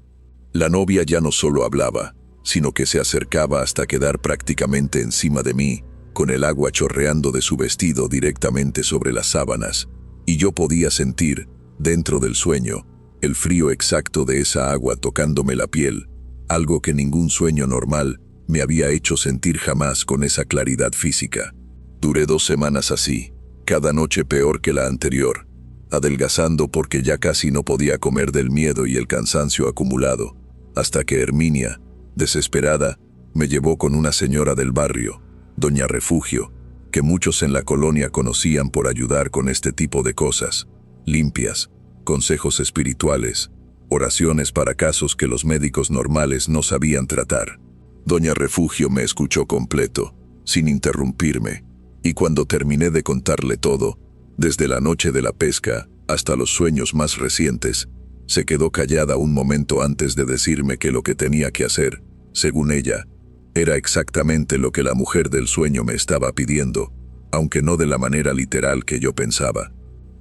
La novia ya no solo hablaba, sino que se acercaba hasta quedar prácticamente encima de mí, con el agua chorreando de su vestido directamente sobre las sábanas, y yo podía sentir, dentro del sueño, el frío exacto de esa agua tocándome la piel, algo que ningún sueño normal me había hecho sentir jamás con esa claridad física. Duré 2 semanas así, cada noche peor que la anterior, adelgazando porque ya casi no podía comer del miedo y el cansancio acumulado, hasta que Herminia, desesperada, me llevó con una señora del barrio, Doña Refugio, que muchos en la colonia conocían por ayudar con este tipo de cosas, limpias, consejos espirituales, oraciones para casos que los médicos normales no sabían tratar. Doña Refugio me escuchó completo, sin interrumpirme, y cuando terminé de contarle todo, desde la noche de la pesca hasta los sueños más recientes, se quedó callada un momento antes de decirme que lo que tenía que hacer, según ella, era exactamente lo que la mujer del sueño me estaba pidiendo, aunque no de la manera literal que yo pensaba.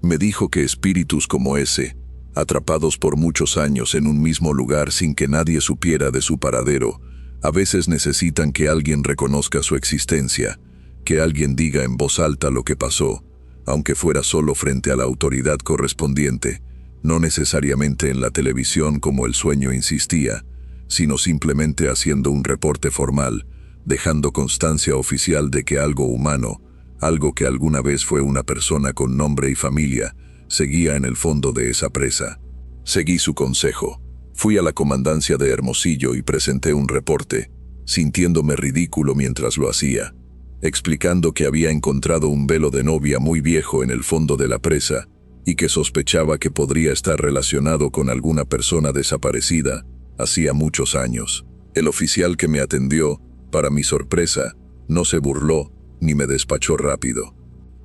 Me dijo que espíritus como ese, atrapados por muchos años en un mismo lugar sin que nadie supiera de su paradero, a veces necesitan que alguien reconozca su existencia, que alguien diga en voz alta lo que pasó, aunque fuera solo frente a la autoridad correspondiente, no necesariamente en la televisión como el sueño insistía, sino simplemente haciendo un reporte formal, dejando constancia oficial de que algo humano, algo que alguna vez fue una persona con nombre y familia, seguía en el fondo de esa presa. Seguí su consejo. Fui a la comandancia de Hermosillo y presenté un reporte, sintiéndome ridículo mientras lo hacía, explicando que había encontrado un velo de novia muy viejo en el fondo de la presa y que sospechaba que podría estar relacionado con alguna persona desaparecida hacía muchos años. El oficial que me atendió, para mi sorpresa, no se burló ni me despachó rápido.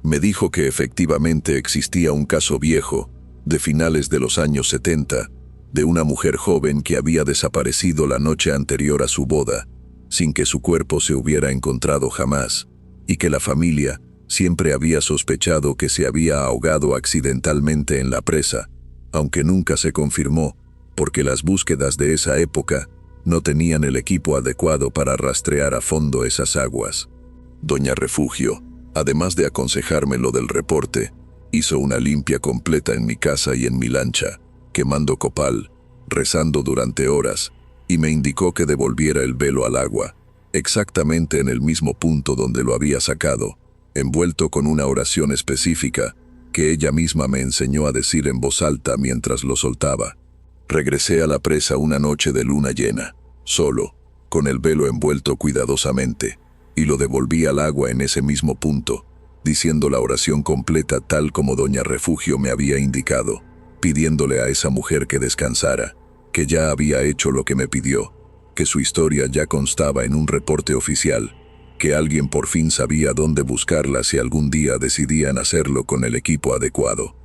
Me dijo que efectivamente existía un caso viejo, de finales de los años 70, de una mujer joven que había desaparecido la noche anterior a su boda, sin que su cuerpo se hubiera encontrado jamás, y que la familia siempre había sospechado que se había ahogado accidentalmente en la presa, aunque nunca se confirmó, porque las búsquedas de esa época no tenían el equipo adecuado para rastrear a fondo esas aguas. Doña Refugio, además de aconsejarme lo del reporte, hizo una limpia completa en mi casa y en mi lancha, quemando copal, rezando durante horas, y me indicó que devolviera el velo al agua, exactamente en el mismo punto donde lo había sacado, envuelto con una oración específica que ella misma me enseñó a decir en voz alta mientras lo soltaba. Regresé a la presa una noche de luna llena, solo, con el velo envuelto cuidadosamente, y lo devolví al agua en ese mismo punto, diciendo la oración completa tal como Doña Refugio me había indicado, pidiéndole a esa mujer que descansara, que ya había hecho lo que me pidió, que su historia ya constaba en un reporte oficial, que alguien por fin sabía dónde buscarla si algún día decidían hacerlo con el equipo adecuado.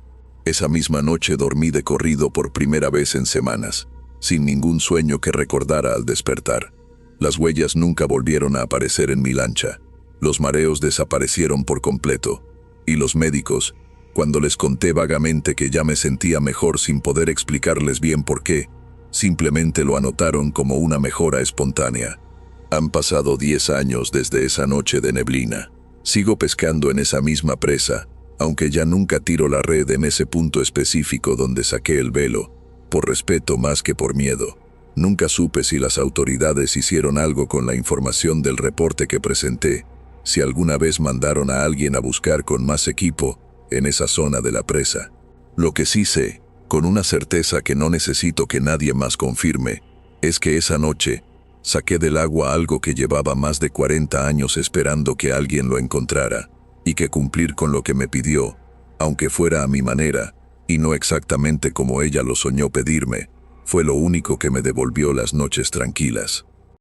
Esa misma noche dormí de corrido por primera vez en semanas, sin ningún sueño que recordara al despertar. Las huellas nunca volvieron a aparecer en mi lancha, los mareos desaparecieron por completo, y los médicos, cuando les conté vagamente que ya me sentía mejor sin poder explicarles bien por qué, simplemente lo anotaron como una mejora espontánea. Han pasado 10 años desde esa noche de neblina. Sigo pescando en esa misma presa, aunque ya nunca tiro la red en ese punto específico donde saqué el velo, por respeto más que por miedo. Nunca supe si las autoridades hicieron algo con la información del reporte que presenté, si alguna vez mandaron a alguien a buscar con más equipo en esa zona de la presa. Lo que sí sé, con una certeza que no necesito que nadie más confirme, es que esa noche saqué del agua algo que llevaba más de 40 años esperando que alguien lo encontrara, y que cumplir con lo que me pidió, aunque fuera a mi manera, y no exactamente como ella lo soñó pedirme, fue lo único que me devolvió las noches tranquilas.